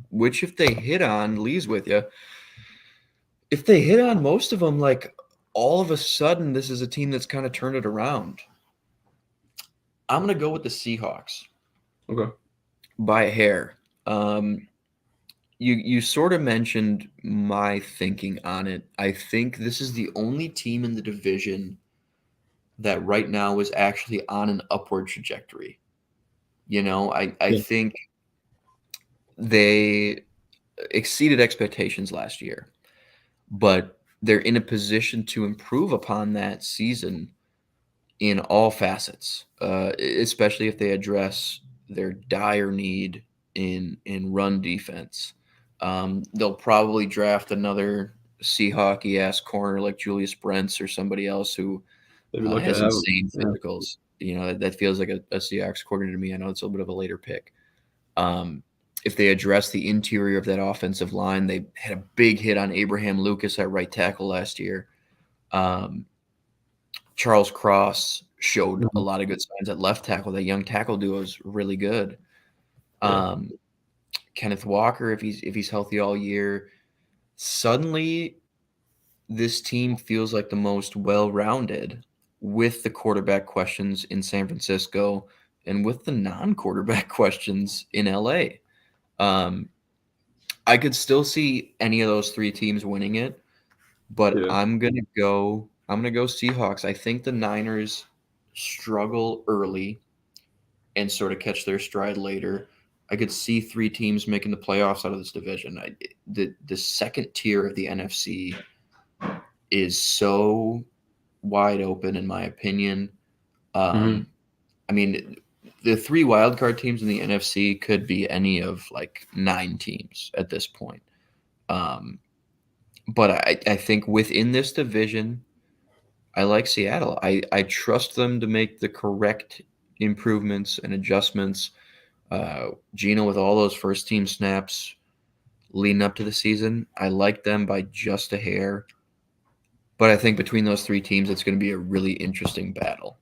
S1: which if they hit on, Lee's with you. If they hit on most of them, like all of a sudden, this is a team that's kind of turned it around. I'm gonna go with the Seahawks.
S2: Okay.
S1: By a hair. You sort of mentioned my thinking on it. I think this is the only team in the division that right now is actually on an upward trajectory. I
S2: Yeah.
S1: think they exceeded expectations last year, but they're in a position to improve upon that season in all facets, especially if they address their dire need in run defense. They'll probably draft another Seahawky ass corner like Julius Brents or somebody else who
S2: They'd be lucky to
S1: has
S2: have them.
S1: insane
S2: Yeah.
S1: physicals. That feels like a Seahawks coordinator to me. I know it's a little bit of a later pick. If they address the interior of that offensive line, they had a big hit on Abraham Lucas at right tackle last year. Charles Cross showed a lot of good signs at left tackle. That young tackle duo is really good.
S2: Yeah.
S1: Kenneth Walker, if he's healthy all year, suddenly this team feels like the most well-rounded with the quarterback questions in San Francisco and with the non-quarterback questions in LA. I could still see any of those three teams winning it, but
S2: Yeah.
S1: I'm gonna go Seahawks. I think the Niners struggle early and sort of catch their stride later. I could see three teams making the playoffs out of this division. The second tier of the NFC is so wide open, in my opinion.
S2: Mm-hmm.
S1: I mean, the three wildcard teams in the NFC could be any of like 9 teams at this point. But I think within this division, I like Seattle. I trust them to make the correct improvements and adjustments. Gino with all those first team snaps leading up to the season, I like them by just a hair. But I think between those three teams, it's going to be a really interesting battle.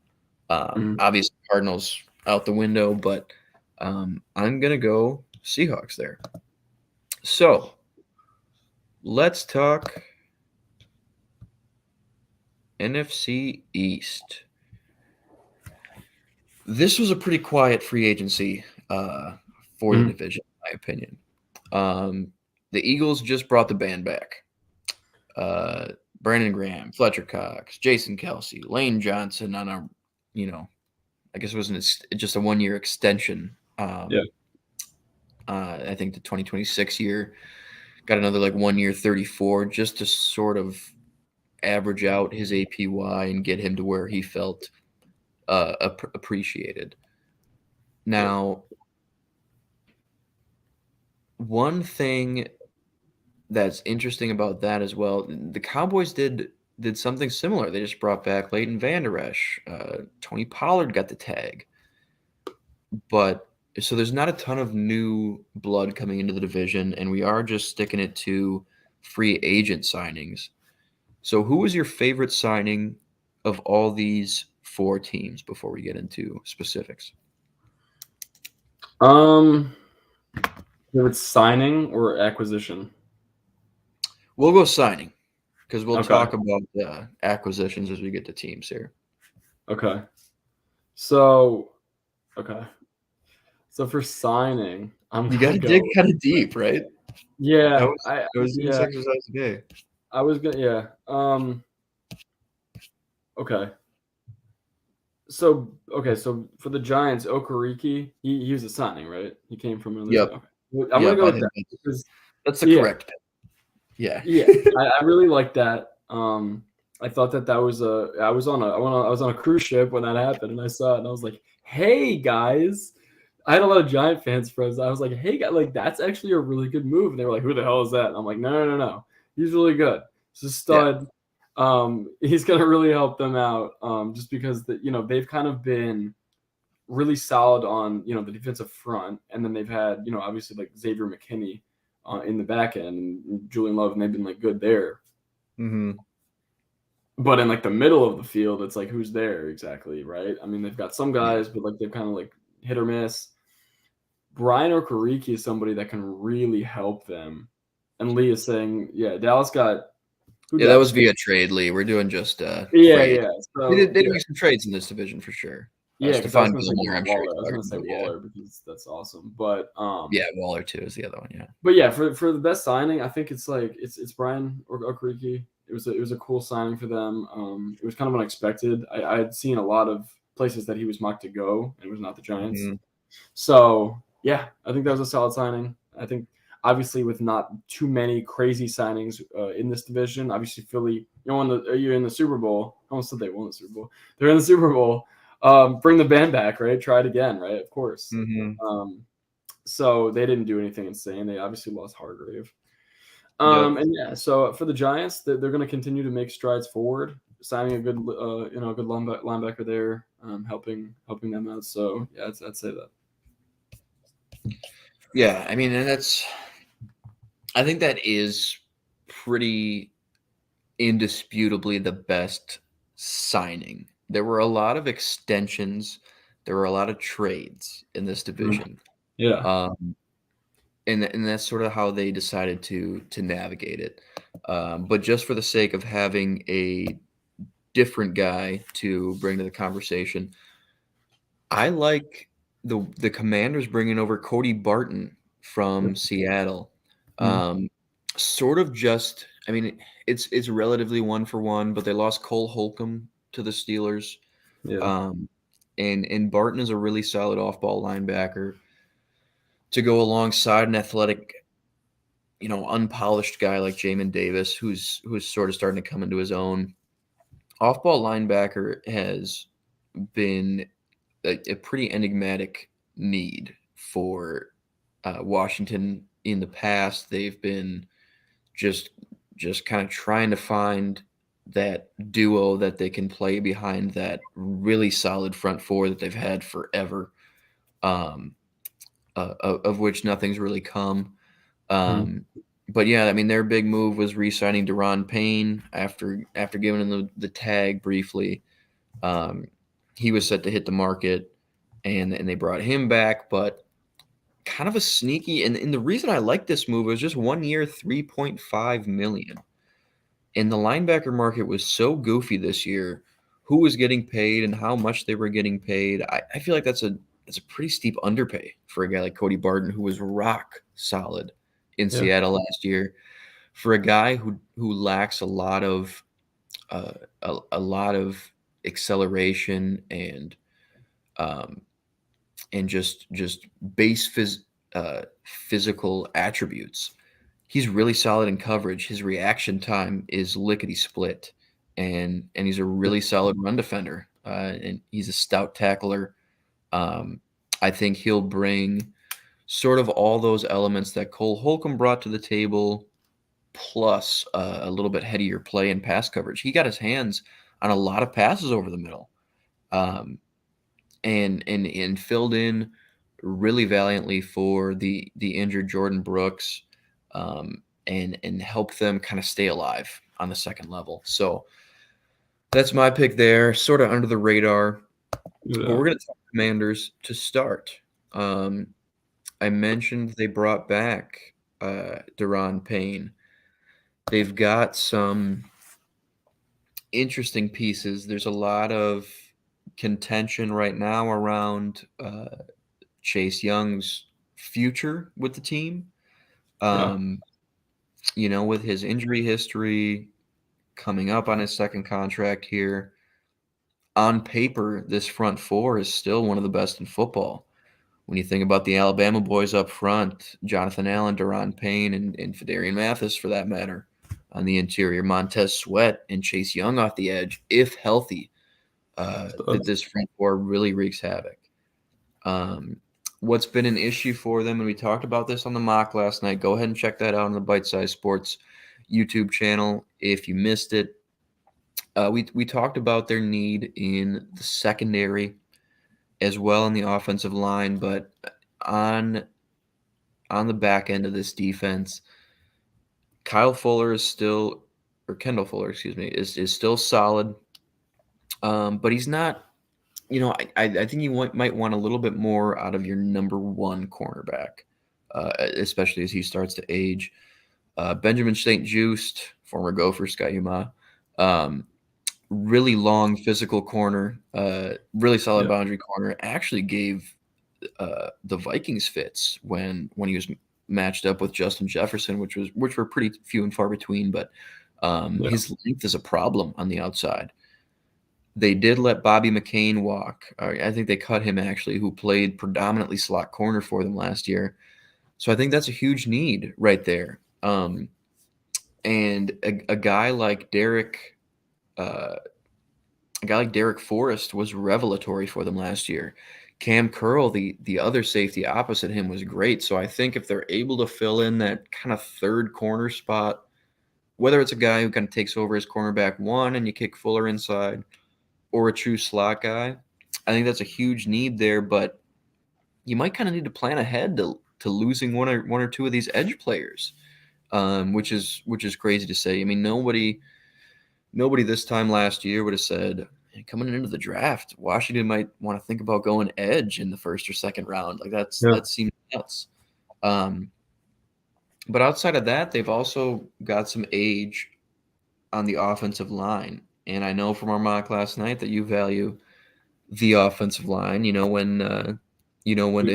S2: Mhm.
S1: Obviously, Cardinals out the window, but I'm going to go Seahawks there. So let's talk NFC East. This was a pretty quiet free agency for the
S2: Mhm.
S1: division, in my opinion. The Eagles just brought the band back. Brandon Graham, Fletcher Cox, Jason Kelsey, Lane Johnson on a, I guess it was just a 1-year extension.
S2: Yeah.
S1: I think the 2026 year got another like 1 year 34 just to sort of average out his APY and get him to where he felt appreciated.
S2: Yeah.
S1: Now, one thing that's interesting about that as well, the Cowboys did something similar. They just brought back Leighton Vander Esch. Tony Pollard got the tag. But so there's not a ton of new blood coming into the division, and we are just sticking it to free agent signings. So who was your favorite signing of all these 4 teams before we get into specifics?
S2: If it's signing or acquisition.
S1: We'll go signing because we'll
S2: Okay.
S1: talk about acquisitions as we get to teams here.
S2: Okay. So, okay. So for signing, I'm
S1: You
S2: gonna
S1: got to
S2: go.
S1: dig kind of deep, right? I
S2: Yeah,
S1: was I was doing this exercise today.
S2: I was gonna. Yeah. Okay. So So for the Giants, Okereke, he was a signing, right? He came from another
S1: Yep,
S2: team. Okay. I'm gonna
S1: yep.
S2: go
S1: I
S2: with
S1: think
S2: that because
S1: that's the
S2: yeah,
S1: correct pick. Yeah.
S2: yeah, I really like that. I thought that was I was on a cruise ship when that happened, and I saw it, and I was like, "Hey guys!" I had a lot of Giant fans friends. I was like, "Hey guys, like that's actually a really good move." And they were like, "Who the hell is that?" And I'm like, "No, no, no, no. He's really good. He's a
S1: Yeah.
S2: stud. He's gonna really help them out. Just because they've kind of been really solid on the defensive front, and then they've had obviously like Xavier McKinney in the back end and Julian Love, and they've been like good there.
S1: Mm-hmm.
S2: But in like the middle of the field, it's like who's there exactly, right? I mean, they've got some
S1: Yeah.
S2: guys, but like they're kind of like hit or miss. Brian Okereke is somebody that can really help them. And Lee is saying, yeah, Dallas got who
S1: Yeah, that was
S2: Dallas got?
S1: via trade, Lee. We're doing just
S2: Yeah,
S1: free.
S2: yeah.
S1: They
S2: So
S1: did, they
S2: yeah,
S1: did make some trades in this division for sure.
S2: yeah, because I was
S1: Stephon
S2: gonna say
S1: Gilmore, I'm sure
S2: Waller. I
S1: you're
S2: was gonna
S1: talking
S2: say
S1: about. Yeah.
S2: Waller because that's awesome. But
S1: Yeah, Waller too is the other one. Yeah.
S2: But yeah, for the best signing, I think it's like it's Brian Okereke. It was a cool signing for them. It was kind of unexpected. I had seen a lot of places that he was mocked to go, and it was not the Giants.
S1: Mm-hmm.
S2: So yeah, I think that was a solid signing. I think obviously with not too many crazy signings in this division, obviously Philly, you're in the Super Bowl. I almost said they won the Super Bowl. They're in the Super Bowl. Bring the band back, right? Try it again, right? Of course.
S1: Mm-hmm.
S2: So they didn't do anything insane. They obviously lost Hargrave.
S1: Yep.
S2: And yeah, so for the Giants, they're going to continue to make strides forward, signing a good, good linebacker there, helping them out. So yeah, I'd say that.
S1: Yeah, I mean, and I think that is pretty indisputably the best signing. There were a lot of extensions. There were a lot of trades in this division.
S2: Yeah.
S1: And that's sort of how they decided to navigate it. But just for the sake of having a different guy to bring to the conversation, I like the Commanders bringing over Cody Barton from Seattle. Um, Sort of just, I mean, it's relatively 1-for-1, but they lost Cole Holcomb to the Steelers.
S2: Yeah.
S1: And Barton is a really solid off-ball linebacker to go alongside an athletic, unpolished guy like Jamin Davis, who's sort of starting to come into his own. Off-ball linebacker has been a pretty enigmatic need for Washington in the past. They've been just just kind of trying to find that duo that they can play behind that really solid front four that they've had forever, um, of which nothing's really come.
S2: Mhm.
S1: Um, but yeah, I mean, their big move was re-signing Deron Payne after giving him the tag briefly. Um, he was set to hit the market, and they brought him back, but kind of a sneaky. And the reason I like this move was just 1 year, 3.5 million. And the linebacker market was so goofy this year. Who was getting paid and how much they were getting paid. I feel like that's a pretty steep underpay for a guy like Cody Barton, who was rock solid in
S2: Yeah.
S1: Seattle last year. For a guy who lacks uh, a lot of acceleration um, and just base physical attributes. He's really solid in coverage. His reaction time is lickety split, and he's a really solid run defender. And he's a stout tackler. Um, I think he'll bring sort of all those elements that Cole Holcomb brought to the table, plus a little bit headier play and pass coverage. He got his hands on a lot of passes over the middle, um, and filled in really valiantly for the injured Jordan Brooks, and helped them kind of stay alive on the second level. So that's my pick there, sort of under the radar. But
S2: Yeah.
S1: we're going to talk Commanders to start. Um, I mentioned they brought back Deron Payne. They've got some interesting pieces. There's a lot of contention right now around Chase Young's future with the team.
S2: Yeah.
S1: Um, with his injury history coming up on his second contract here, on paper, this front four is still one of the best in football. When you think about the Alabama boys up front, Jonathan Allen, Deron Payne, and Fadarian Mathis, for that matter, on the interior, Montez Sweat and Chase Young off the edge, if healthy, that this front four really wreaks havoc. Um, what's been an issue for them, and we talked about this on the mock last night. Go ahead and check that out on the Bite Size Sports YouTube channel if you missed it. We talked about their need in the secondary as well in the offensive line, but on on the back end of this defense, Kyle Fuller is still, or Kendall Fuller, excuse me, is still solid, but he's not. I think you might want a little bit more out of your number one cornerback, especially as he starts to age. Benjamin St. Juste, former Gopher, Scott Yuma, really long physical corner, really solid
S2: Yeah.
S1: boundary corner. Actually gave the Vikings fits when he was matched up with Justin Jefferson, which were pretty few and far between. But
S2: Yeah.
S1: his length is a problem on the outside. They did let Bobby McCain walk. I think they cut him actually, who played predominantly slot corner for them last year. So I think that's a huge need right there. And a guy like Derek, Forrest was revelatory for them last year. Cam Curl, the other safety opposite him, was great. So I think if they're able to fill in that kind of third corner spot, whether it's a guy who kind of takes over as cornerback one and you kick Fuller inside, or a true slot guy, I think that's a huge need there. But you might kind of need to plan ahead to losing one or two of these edge players, which is crazy to say. I mean, nobody this time last year would have said, coming into the draft, Washington might want to think about going edge in the first or second round. Like
S2: Yeah.
S1: that seems nuts. But outside of that, they've also got some age on the offensive line. And I know from our mock last night that you value the offensive line. When to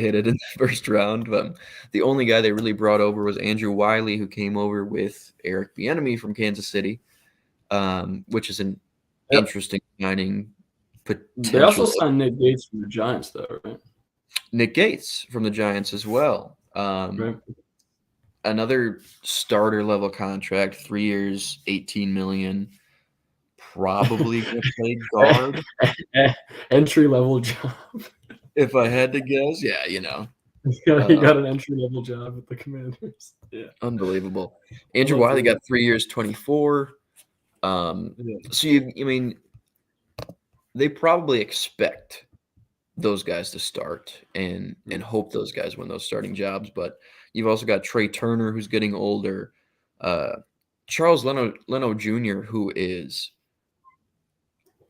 S1: hit it in the first round. But the only guy they really brought over was Andrew Wiley, who came over with Eric Bieniemy from Kansas City, which is an
S2: Yeah.
S1: interesting signing
S2: They also
S1: potential.
S2: signed Nick Gates from the Giants, though, right?
S1: Nick Gates from the Giants as well.
S2: Right.
S1: Another starter level contract, 3 years, 18 million. Probably going to play guard.
S2: Entry level job.
S1: If I had to guess, yeah,
S2: He
S1: uh,
S2: got an entry level job with the Commanders. Yeah,
S1: unbelievable.
S2: I
S1: Andrew
S2: love to
S1: Wiley
S2: hear
S1: got 3 years, 24.
S2: it.
S1: So I mean, they probably expect those guys to start and
S2: Yeah.
S1: hope those guys win those starting jobs. But you've also got Trey Turner, who's getting older, uh, Charles Leno Jr., who is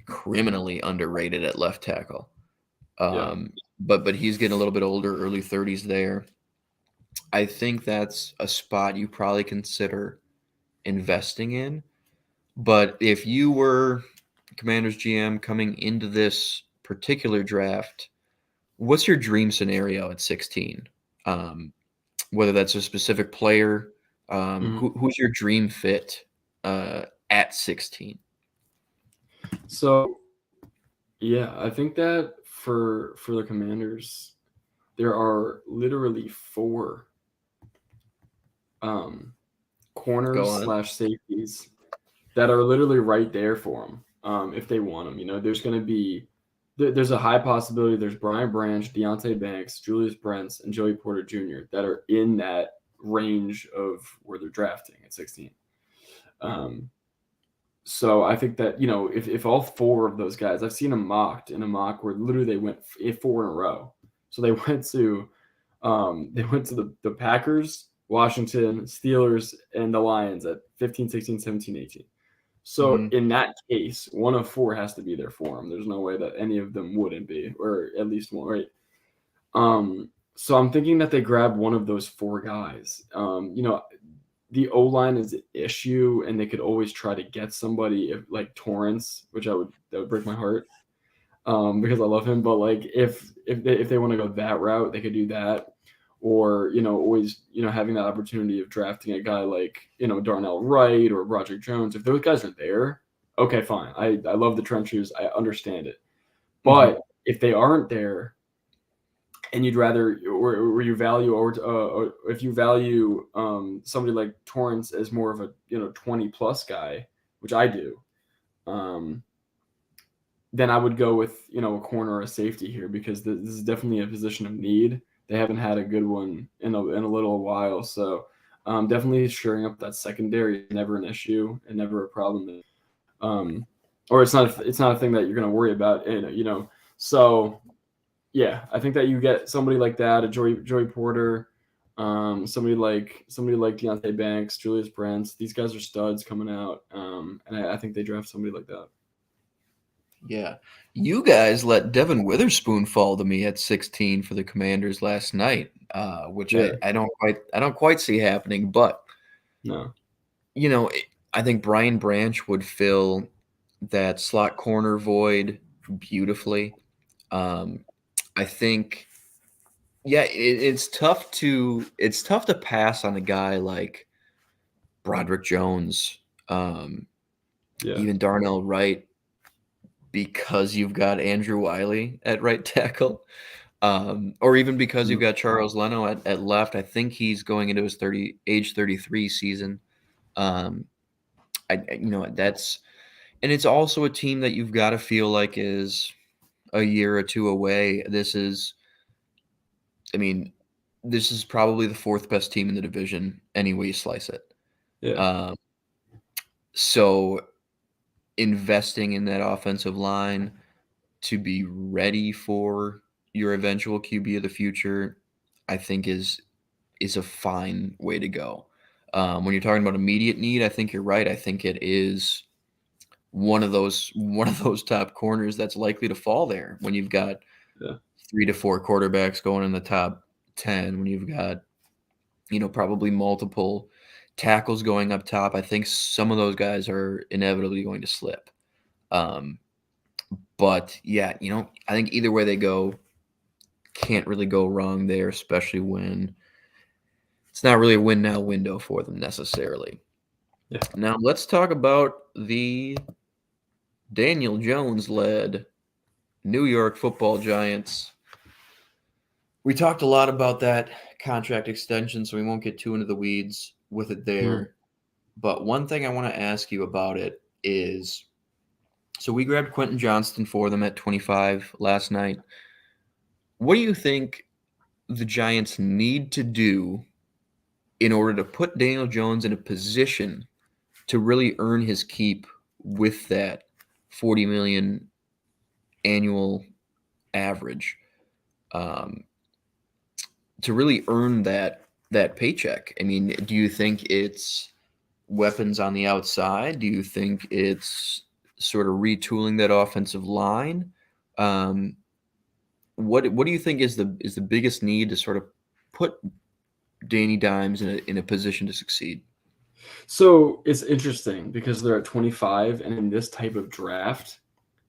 S1: criminally underrated at left tackle.
S2: Yeah.
S1: But he's getting a little bit older, early 30s there. I think that's a spot you probably consider investing in. But if you were Commanders GM coming into this particular draft, what's your dream scenario at 16? Um, whether that's a specific player,
S2: Mhm.
S1: who's your dream fit at 16?
S2: So yeah, I think that for the Commanders, there are literally four um,
S1: Go
S2: corners
S1: on.
S2: slash safeties that are literally right there for them if they want them. There's going to be there's a high possibility there's Brian Branch, Deontay Banks, Julius Brents, and Joey Porter Jr. that are in that range of where they're drafting at 16. Um, so I think that if all four of those guys, I've seen them mocked in a mock where literally they went four in a row. So they went to the Packers, Washington, Steelers, and the Lions at 15, 16, 17, 18. So
S1: Hmm.
S2: in that case, one of four has to be there for them. There's no way that any of them wouldn't be, or at least one, right? So I'm thinking that they grab one of those four guys. The O line is an issue, and they could always try to get somebody like Torrance, which that would break my heart because I love him. But like if they want to go that route, they could do that, or always having that opportunity of drafting a guy like Darnell Wright or Roger Jones. If those guys are there, okay, fine. I love the trenches. I understand it.
S1: Hmm.
S2: But if they aren't there, and you'd rather or you value or if you value somebody like Torrance as more of a 20 plus guy, which I do, um, then I would go with a corner or a safety here because this is definitely a position of need. They haven't had a good one in a little while, so definitely shoring up that secondary is never an issue and never a problem. Um, or it's not a thing that you're going to worry about, So yeah, I think that you get somebody like that, a Joey Porter, somebody like Deontay Banks, Julius Brents. These guys are studs coming out, and I think they draft somebody like that.
S1: Yeah. You guys let Devin Witherspoon fall to me at 16 for the Commanders last night, which
S2: Yeah,
S1: I don't quite see happening, but
S2: no,
S1: you know, I think Brian Branch would fill that slot corner void beautifully. Um, I think, yeah, it's tough to pass on a guy like Broderick Jones, um,
S2: yeah,
S1: even Darnell Wright, because you've got Andrew Wiley at right tackle. Or even because you've
S2: mm,
S1: got Charles Leno at left. I think he's going into his age 33 season. Um, that's and it's also a team that you've got to feel like is a year or two away. I mean, this is probably the fourth best team in the division, any way you slice it.
S2: yeah,
S1: Um, so investing in that offensive line to be ready for your eventual QB of the future, I think is a fine way to go. When you're talking about immediate need, I think you're right. I think it is one of those top corners that's likely to fall there when you've got
S2: yeah,
S1: 3 to 4 quarterbacks going in the top 10. When you've got probably multiple tackles going up top, I think some of those guys are inevitably going to slip. Um, but yeah, I think either way they go, can't really go wrong there, especially when it's not really a win now window for them necessarily.
S2: yeah.
S1: Now let's talk about the Daniel Jones led New York Football Giants. We talked a lot about that contract extension, so we won't get too into the weeds with it
S2: Mm,
S1: there. But one thing I want to ask you about it is, so we grabbed Quentin Johnston for them at 25 last night. what do you think the Giants need to do in order to put Daniel Jones in a position to really earn his keep with that 40 million annual average, um, to really earn that paycheck? I mean, do you think it's weapons on the outside? Do you think it's sort of retooling that offensive line? Um, what do you think is the biggest need to sort of put Danny Dimes in a position to succeed?
S2: So it's interesting because they're at 25, and in this type of draft,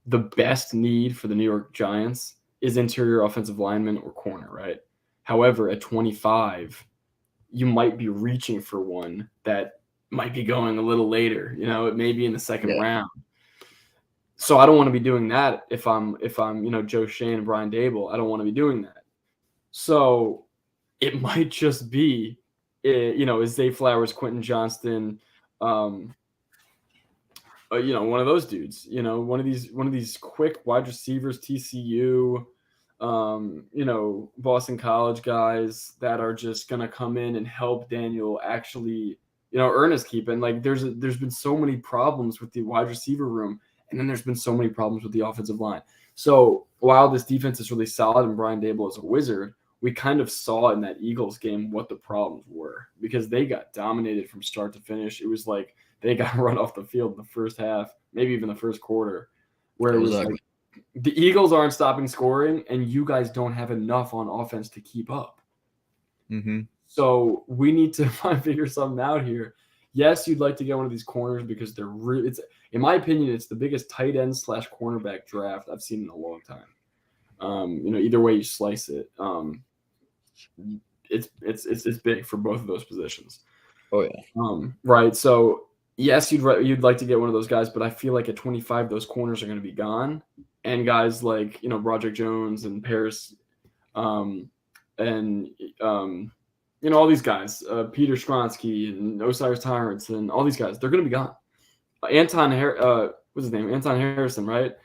S2: the best need for the New York Giants is interior offensive lineman or corner, right? However, at 25, you might be reaching for one that might be going a little later. It may be in the second
S1: Yeah,
S2: round. So I don't want to be doing that if I'm Joe Shane and Brian Dable. I don't want to be doing that. So it might just be is Zay Flowers, Quentin Johnston, um, one of those dudes, one of these quick wide receivers, TCU, Boston College guys that are just gonna come in and help Daniel actually, earn his keep. And like, there's been so many problems with the wide receiver room, and then there's been so many problems with the offensive line. So while this defense is really solid and Brian Dable is a wizard, we kind of saw in that Eagles game what the problems were because they got dominated from start to finish. It was like they got run off the field in the first half, maybe even the first quarter, where
S1: it
S2: it
S1: was
S2: was like
S1: ugly.
S2: the Eagles aren't stopping scoring and you guys don't have enough on offense to keep up.
S1: Hmm.
S2: So we need to figure something out here. Yes, you'd like to get one of these corners because they're really, it's, in my opinion, it's the biggest tight end / cornerback draft I've seen in a long time. Either way you slice it, it's big for both of those positions.
S1: Oh yeah.
S2: Right. So yes, you'd like to get one of those guys, but I feel like at 25, those corners are going to be gone, and guys like Broderick Jones and Paris, and all these guys, Peter Skronsky and Osiris Tyrants and all these guys, they're going to be gone. What's his name? Anton Harrison, right?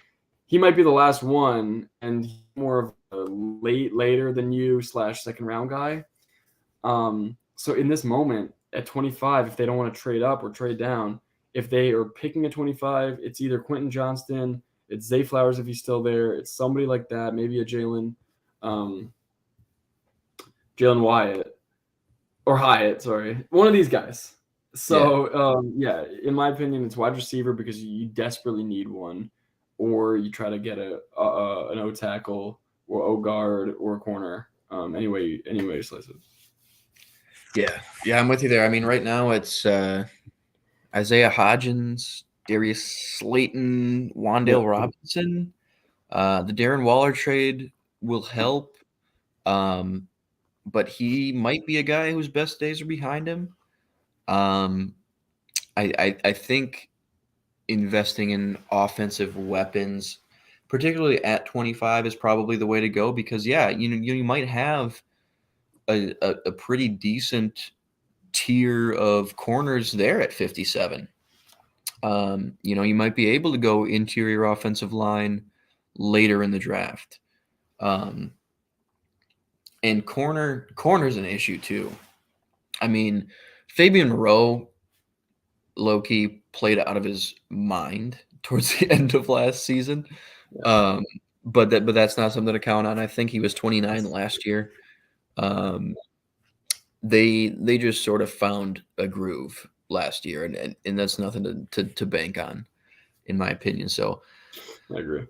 S2: He might be the last one, and he's more of a later than you / second round guy. So in this moment at 25, if they don't want to trade up or trade down, if they are picking at 25, it's either Quentin Johnston, it's Zay Flowers if he's still there, it's somebody like that, maybe a Jalen Wyatt or Hyatt, sorry, one of these guys.
S1: Yeah.
S2: So yeah, in my opinion, it's wide receiver because you desperately need one, or you try to get an O tackle or O guard or a corner. Anyway, you slice it.
S1: Yeah. Yeah, I'm with you there. I mean, right now it's Isaiah Hodgins, Darius Slayton,
S2: Yeah,
S1: Wandale Robinson. The Darren Waller trade will help, um, but he might be a guy whose best days are behind him. Um, I think investing in offensive weapons, particularly at 25, is probably the way to go because yeah, you might have a pretty decent tier of corners there at 57. You might be able to go interior offensive line later in the draft. Um, and corner's an issue too. I mean, Fabian Moreau low key played out of his mind towards the end of last season.
S2: yeah.
S1: Um, but that's not something to count on. I think he was 29 last year. Um, they just sort of found a groove last year, and that's nothing to bank on, in my opinion. So,
S2: I agree.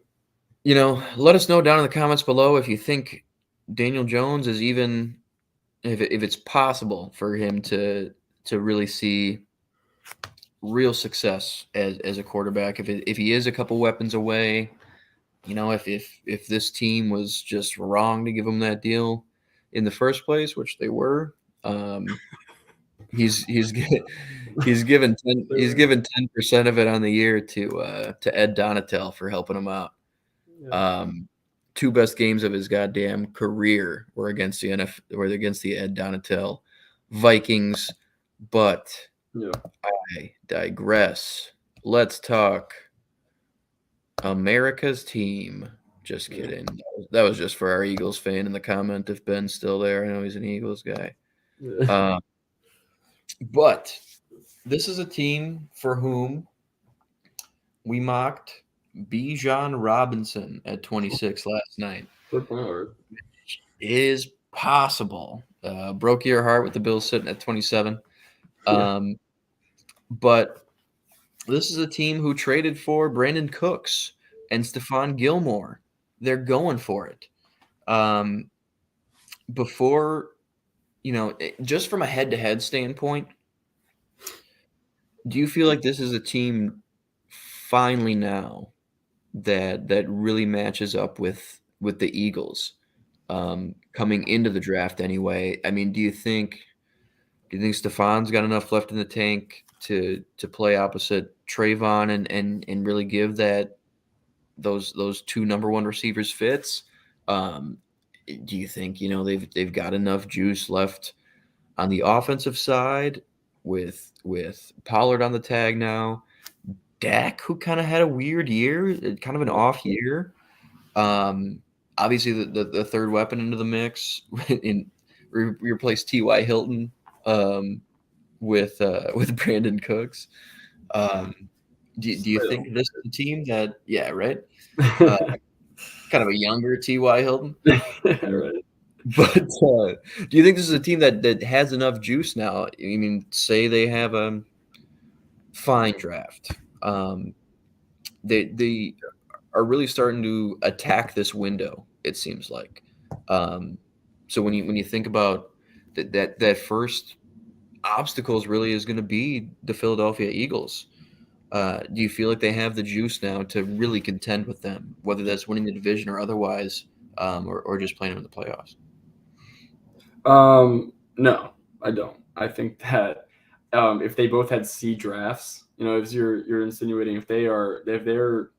S1: let us know down in the comments below if you think Daniel Jones is even if it's possible for him to really see real success as a quarterback. If he is a couple weapons away, if this team was just wrong to give him that deal in the first place, which they were, he's he's given 10% of it on the year to Ed Donatel for helping him out.
S2: Yeah.
S1: Um, Two best games of his goddamn career were against the Ed Donatel Vikings, but
S2: Yeah.
S1: I digress. Let's talk America's team, Just
S2: Yeah.
S1: kidding. That was just for our Eagles fan in the comment. If Ben's still there, I know he's an Eagles guy. Uh, but this is a team for whom we mocked Bijan Robinson at 26 last night.
S2: Flip my heart.
S1: Is possible. Broke your heart with the Bills sitting at 27.
S2: Yeah.
S1: But this is a team who traded for Brandon Cooks and Stephon Gilmore. They're going for it. Um, before, just from a head-to-head standpoint, do you feel like this is a team finally now that really matches up with the Eagles coming into the draft anyway? I mean, do you think Stefan's got enough left in the tank to play opposite Trayvon and really give those two number one receivers fits? Um, do you think they've got enough juice left on the offensive side with Pollard on the tag now? Dak, who kind of had a weird year, kind of an off year. Um, Obviously the third weapon into the mix in replace T.Y. Hilton with Brandon Cooks. Um, do you think this is a team that right? Uh, Kind of a younger T.Y. Hilton.
S2: Right.
S1: But do you think this is a team that has enough juice now? I mean, say they have a fine draft. They are really starting to attack this window. It seems like. So when you think about that first obstacles really is going to be the Philadelphia Eagles. Do you feel like they have the juice now to really contend with them, whether that's winning the division or otherwise, or just playing in the playoffs?
S2: No, I don't. I think that if they both had C drafts, if you're insinuating if they're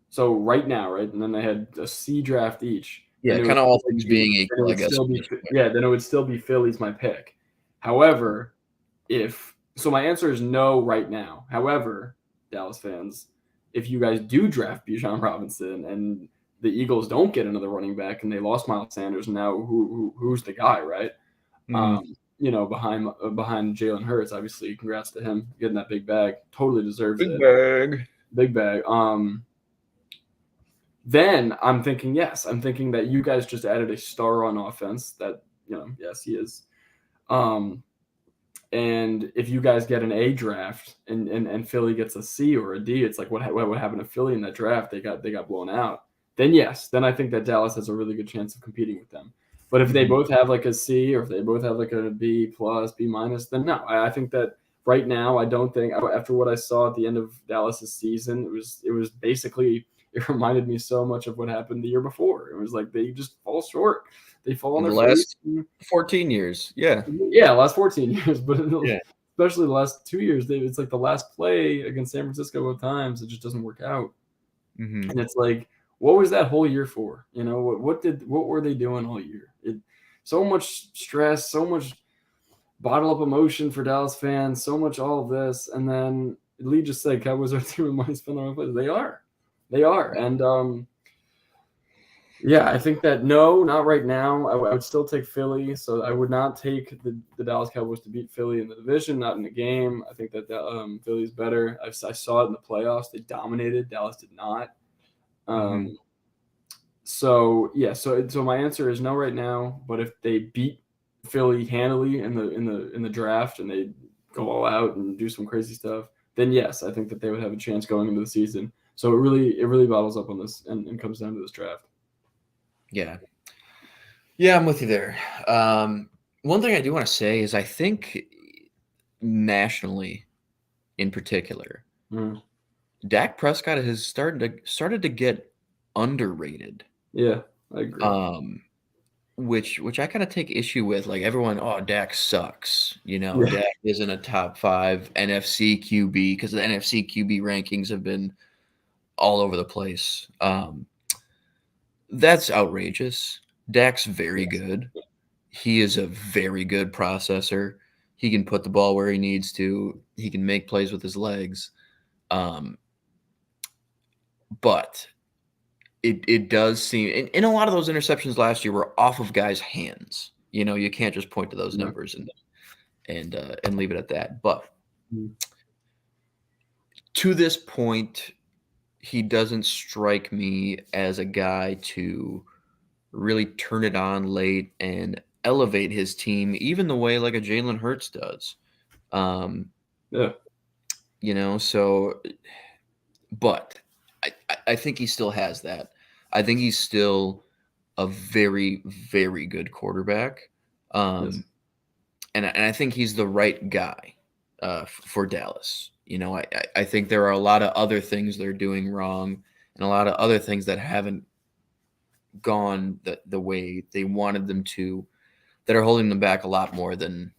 S2: so right now, right, and then they had a C draft each,
S1: Yeah,
S2: then it
S1: kind
S2: would
S1: of all
S2: still
S1: things
S2: be,
S1: being
S2: then it
S1: equal, I
S2: would
S1: guess.
S2: still be then it would still be Philly's my pick. However, my answer is no right now. However, Dallas fans, if you guys do draft Bijan Robinson and the Eagles don't get another running back and they lost Miles Sanders, and now who's the guy, right?
S1: Mhm.
S2: Behind Jalen Hurts, obviously, congrats to him getting that big bag. Totally deserves
S1: Big
S2: it.
S1: bag.
S2: Big bag. Then I'm thinking, yes, I'm thinking that you guys just added a star on offense. That yes, he is. And if you guys get an A draft and Philly gets a C or a D, it's like what happened to Philly in that draft? They got blown out. Then yes, then I think that Dallas has a really good chance of competing with them. But if they
S1: Mhm.
S2: both have like a C or if they both have like a B plus, B minus, then no. I think that right now I don't think after what I saw at the end of Dallas's season, it was basically it reminded me so much of what happened the year before. It was like they just fall short. They fall on
S1: In the
S2: their face.
S1: last 14 years, yeah.
S2: Yeah, last 14 years, but
S1: Yeah.
S2: especially the last 2 years, it's like the last play against San Francisco at times, it just doesn't work out.
S1: Mhm.
S2: And it's like, what was that whole year for? What were they doing all year? So much stress, so much bottle up emotion for Dallas fans, so much all of this, and then Lee just said Cowboys are team with money spent on plays. They are, and yeah, I think that no, not right now. I would still take Philly, so I would not take the Dallas Cowboys to beat Philly in the division, not in the game. I think that Philly's better. I saw it in the playoffs; they dominated. Dallas did not.
S1: Mhm.
S2: Um, so yeah, so my answer is no right now. But if they beat Philly handily in the draft and they go all out and do some crazy stuff, then yes, I think that they would have a chance going into the season. So it really bottles up on this and comes down to this draft.
S1: Yeah. Yeah, I'm with you there. One thing I do want to say is I think nationally, in particular,
S2: Mm.
S1: Dak Prescott has started to get underrated.
S2: Yeah, I agree.
S1: Um, which I kind of take issue with. Like everyone, oh, Dak sucks.
S2: Yeah.
S1: Dak isn't a top 5 NFC QB because the NFC QB rankings have been all over the place. That's outrageous. Dak's very good. He is a very good processor. He can put the ball where he needs to. He can make plays with his legs. Um, but it does seem, and a lot of those interceptions last year were off of guys' hands. You can't just point to those
S2: Yeah.
S1: numbers and leave it at that. But
S2: Mhm.
S1: to this point, he doesn't strike me as a guy to really turn it on late and elevate his team, even the way like a Jalen Hurts does. Um,
S2: Yeah.
S1: so, but I think he still has that. I think he's still a very, very good quarterback.
S2: Yes.
S1: Um, and I think he's the right guy for Dallas. I think there are a lot of other things they're doing wrong and a lot of other things that haven't gone the way they wanted them to, that are holding them back a lot more than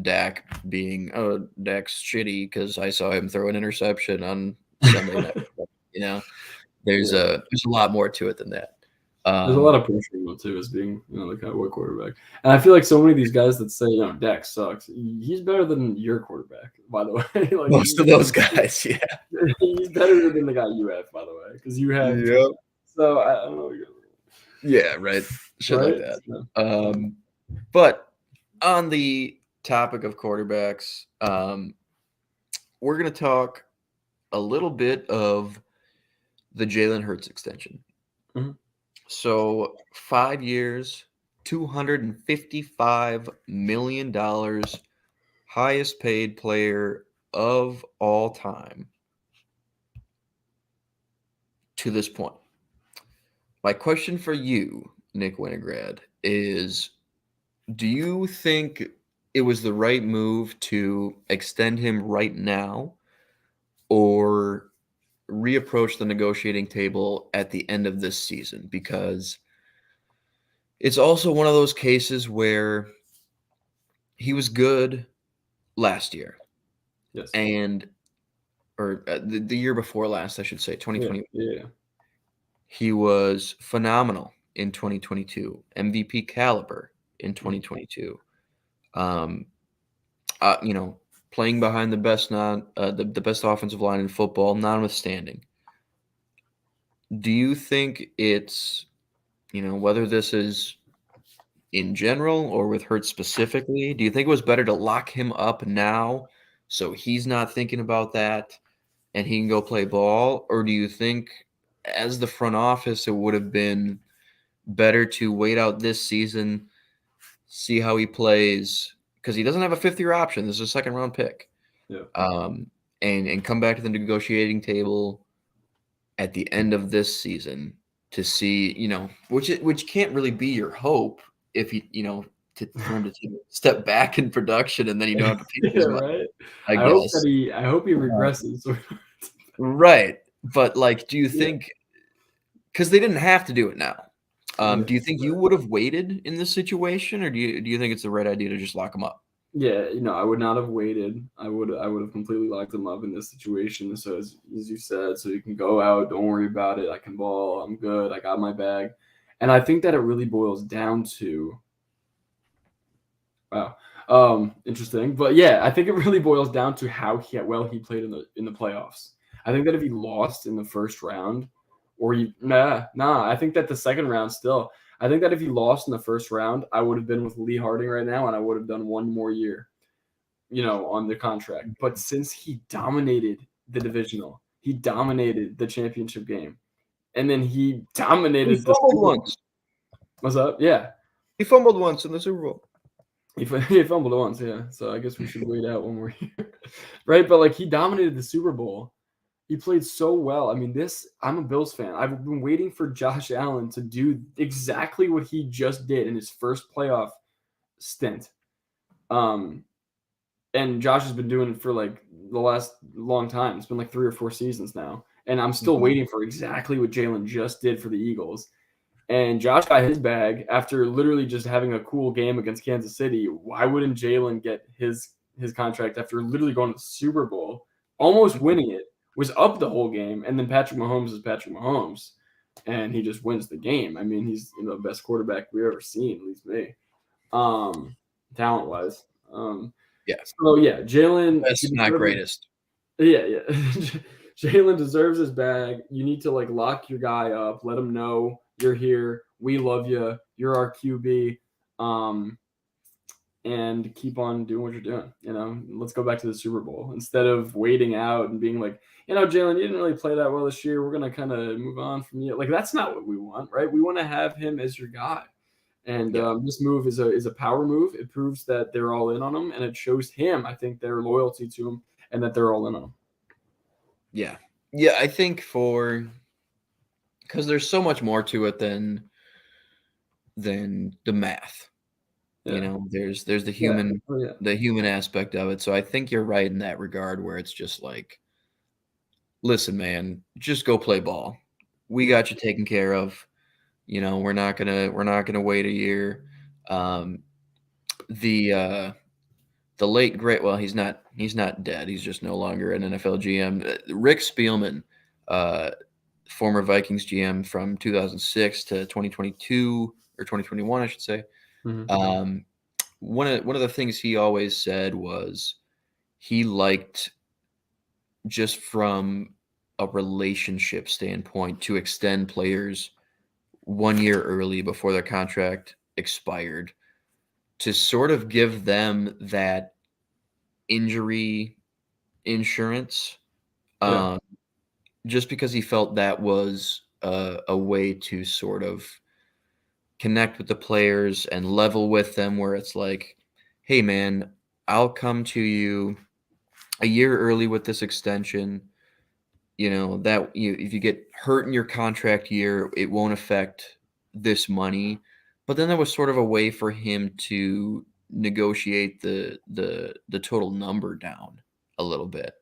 S1: Dak being, oh, Dak's shitty because I saw him throw an interception on Sunday night. You know, there's
S2: Yeah.
S1: a lot more to it than that.
S2: There's a lot of pressure on him too, as being the Cowboy quarterback. And I feel like so many of these guys that say Dak sucks, he's better than your quarterback. By the way, like
S1: most of those guys, yeah.
S2: he's better than the guy you have. By the way, because you have two.
S1: Yep.
S2: So I don't know.
S1: Yeah, right. Shit like
S2: Right?
S1: that.
S2: So,
S1: But on the topic of quarterbacks, we're going to talk a little bit of the Jalen Hurts extension.
S2: Mhm.
S1: So 5 years, $255 million, highest paid player of all time to this point. My question for you, Nick Winograd, is do you think it was the right move to extend him right now or reapproach the negotiating table at the end of this season? Because it's also one of those cases where he was good last year
S2: yes.
S1: and or the year before last, I should say,
S2: Yeah.
S1: 2020.
S2: Yeah.
S1: He was phenomenal in 2022, MVP caliber in
S2: Mhm.
S1: 2022. Um, uh, you know, playing behind the best the best offensive line in football, notwithstanding. Do you think it's, whether this is in general or with Hurts specifically, do you think it was better to lock him up now so he's not thinking about that and he can go play ball? Or do you think as the front office it would have been better to wait out this season, see how he plays, because he doesn't have a fifth-year option. This is a second-round pick.
S2: Yeah.
S1: Um, and come back to the negotiating table at the end of this season to see, which can't really be your hope if for him to take a step back in production and then you don't have to pay him
S2: Yeah.
S1: as much,
S2: Right.
S1: I
S2: I hope
S1: guess.
S2: I hope he
S1: Uh,
S2: regresses.
S1: right. But like, do you
S2: Yeah.
S1: think, because they didn't have to do it now.
S2: Yeah.
S1: Do you think you would have waited in this situation, or do you think it's the right idea to just lock him up?
S2: Yeah, I would not have waited. I would have completely locked him up in this situation. So as you said, so you can go out, don't worry about it. I can ball. I'm good. I got my bag. And I think that it really boils down to wow, interesting. But yeah, I think it really boils down to how well he played in the playoffs. I think that if he lost in the first round, or I think that the second round still. I think that if he lost in the first round, I would have been with Lee Harding right now, and I would have done one more year, on the contract. But since he dominated the divisional, he dominated the championship game, and then he
S1: He
S2: dominated the
S1: fumbled
S2: Super Bowl.
S1: once.
S2: What's up? Yeah.
S1: He fumbled once in the Super Bowl.
S2: He fumbled once, yeah. So I guess we should wait out one more year. Right? But like he dominated the Super Bowl. He played so well. I mean, I'm a Bills fan. I've been waiting for Josh Allen to do exactly what he just did in his first playoff stint. Um, and Josh has been doing it for like the last long time. It's been like 3 or 4 seasons now. And I'm still
S1: Mhm.
S2: waiting for exactly what Jalen just did for the Eagles. And Josh got his bag after literally just having a cool game against Kansas City. Why wouldn't Jalen get his contract after literally going to the Super Bowl, almost winning it, was up the whole game, and then Patrick Mahomes is Patrick Mahomes, and he just wins the game. I mean, he's the best quarterback we've ever seen, at least me, talent wise.
S1: Yeah,
S2: So yeah, Jalen.
S1: best, not greatest.
S2: Yeah, yeah. Jalen deserves his bag. You need to like lock your guy up. Let him know you're here. We love you. You're our QB. Um, and keep on doing what you're doing. Let's go back to the Super Bowl instead of waiting out and being like, Jalen, you didn't really play that well this year. We're gonna kind of move on from you. Like that's not what we want, right? We want to have him as your guy. And
S1: Yeah.
S2: this move is a power move. It proves that they're all in on him, and it shows him, I think, their loyalty to him and that they're all in on him.
S1: Yeah. Yeah, I think because there's so much more to it than the math.
S2: Yeah.
S1: There's the
S2: Yeah.
S1: human
S2: Oh, yeah.
S1: the human aspect of it. So I think you're right in that regard where it's just like, listen, man, just go play ball. We got you taken care of. We're not gonna wait a year. Um, the late great, well, he's not dead. He's just no longer an NFL GM. Rick Spielman, uh, former Vikings GM from 2006 to 2022 or 2021, I should say.
S2: Mm-hmm.
S1: Um, one of the things he always said was he liked, just from a relationship standpoint, to extend players 1 year early before their contract expired, to sort of give them that injury insurance,
S2: Yeah.
S1: um, just because he felt that was a way to sort of connect with the players and level with them, where it's like, hey, man, I'll come to you a year early with this extension. If you get hurt in your contract year, it won't affect this money. But then there was sort of a way for him to negotiate the total number down a little bit.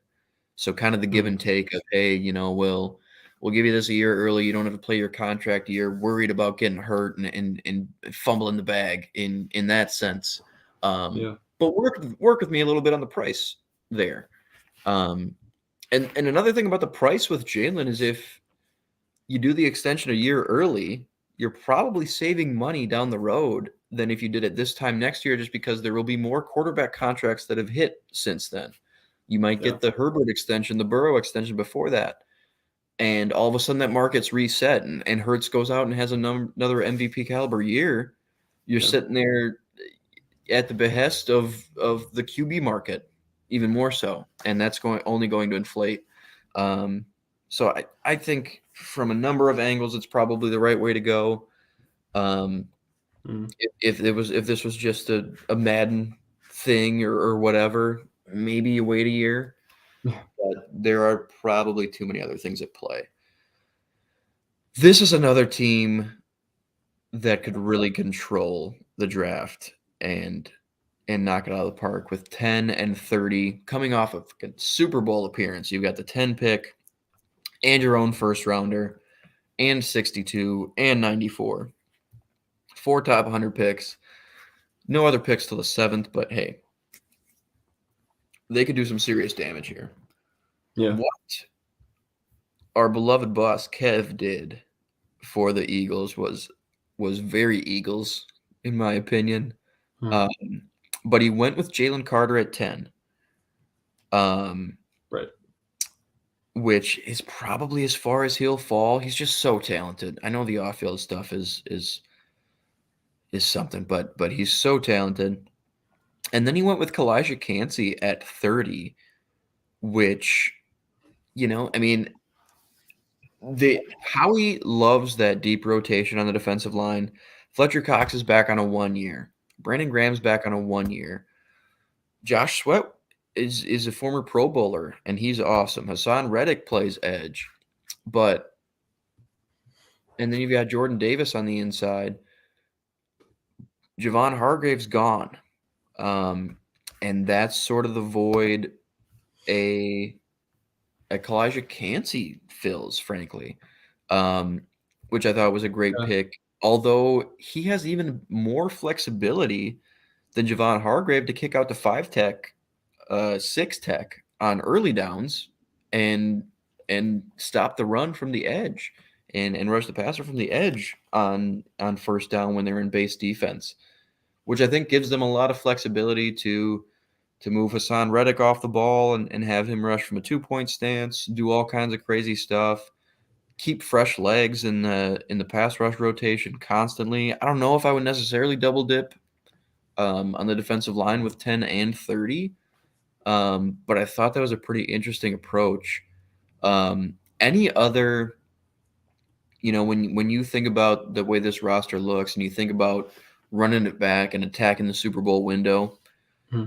S1: So kind of the give
S2: Mm-hmm.
S1: and take of, hey, we'll give you this a year early. You don't have to play your contract year, worried about getting hurt and fumbling the bag in that sense.
S2: Yeah.
S1: But work with me a little bit on the price there. Um, and another thing about the price with Jalen is, if you do the extension a year early, you're probably saving money down the road than if you did it this time next year, just because there will be more quarterback contracts that have hit since then. You might
S2: Yeah.
S1: get the Herbert extension, the Burrow extension before that, and all of a sudden that market's reset, and Hurts goes out and has another MVP caliber year. You're
S2: Yeah.
S1: sitting there at the behest of the QB market, even more so, and that's only going to inflate. So I think from a number of angles, it's probably the right way to go. Um,
S2: Mm-hmm.
S1: if this was just a Madden thing or whatever, maybe you wait a year,
S2: Yeah.
S1: but there are probably too many other things at play. This is another team that could really control the draft and knock it out of the park with 10 and 30, coming off of a Super Bowl appearance. You've got the 10 pick and your own first rounder and 62 and 94. 4 top 100 picks. No other picks till the 7th, but hey, they could do some serious damage here.
S2: Yeah.
S1: What our beloved boss Kev did for the Eagles was very Eagles, in my opinion.
S2: Mm-hmm.
S1: Um, but he went with Jalen Carter at 10.
S2: Right.
S1: Which is probably as far as he'll fall. He's just so talented. I know the off-field stuff is something, but he's so talented. And then he went with Kalijah Cansey at 30, which, I mean, Howie loves that deep rotation on the defensive line. Fletcher Cox is back on a 1 year. Brandon Graham's back on a 1 year. Josh Sweat is a former Pro Bowler, and he's awesome. Hassan Reddick plays edge. And then you've got Jordan Davis on the inside. Javon Hargrave's gone. And that's sort of the void a Kalijah Cansey fills, frankly, which I thought was a great
S2: Yeah.
S1: pick. Although he has even more flexibility than Javon Hargrave to kick out to 5-tech, 6-tech on early downs and stop the run from the edge and rush the passer from the edge on first down when they're in base defense, which I think gives them a lot of flexibility to to move Hassan Reddick off the ball and have him rush from a 2-point stance, do all kinds of crazy stuff, keep fresh legs in the pass rush rotation constantly. I don't know if I would necessarily double dip on the defensive line with 10 and 30, but I thought that was a pretty interesting approach. Any other, when you think about the way this roster looks and you think about running it back and attacking the Super Bowl window,
S2: Hmm.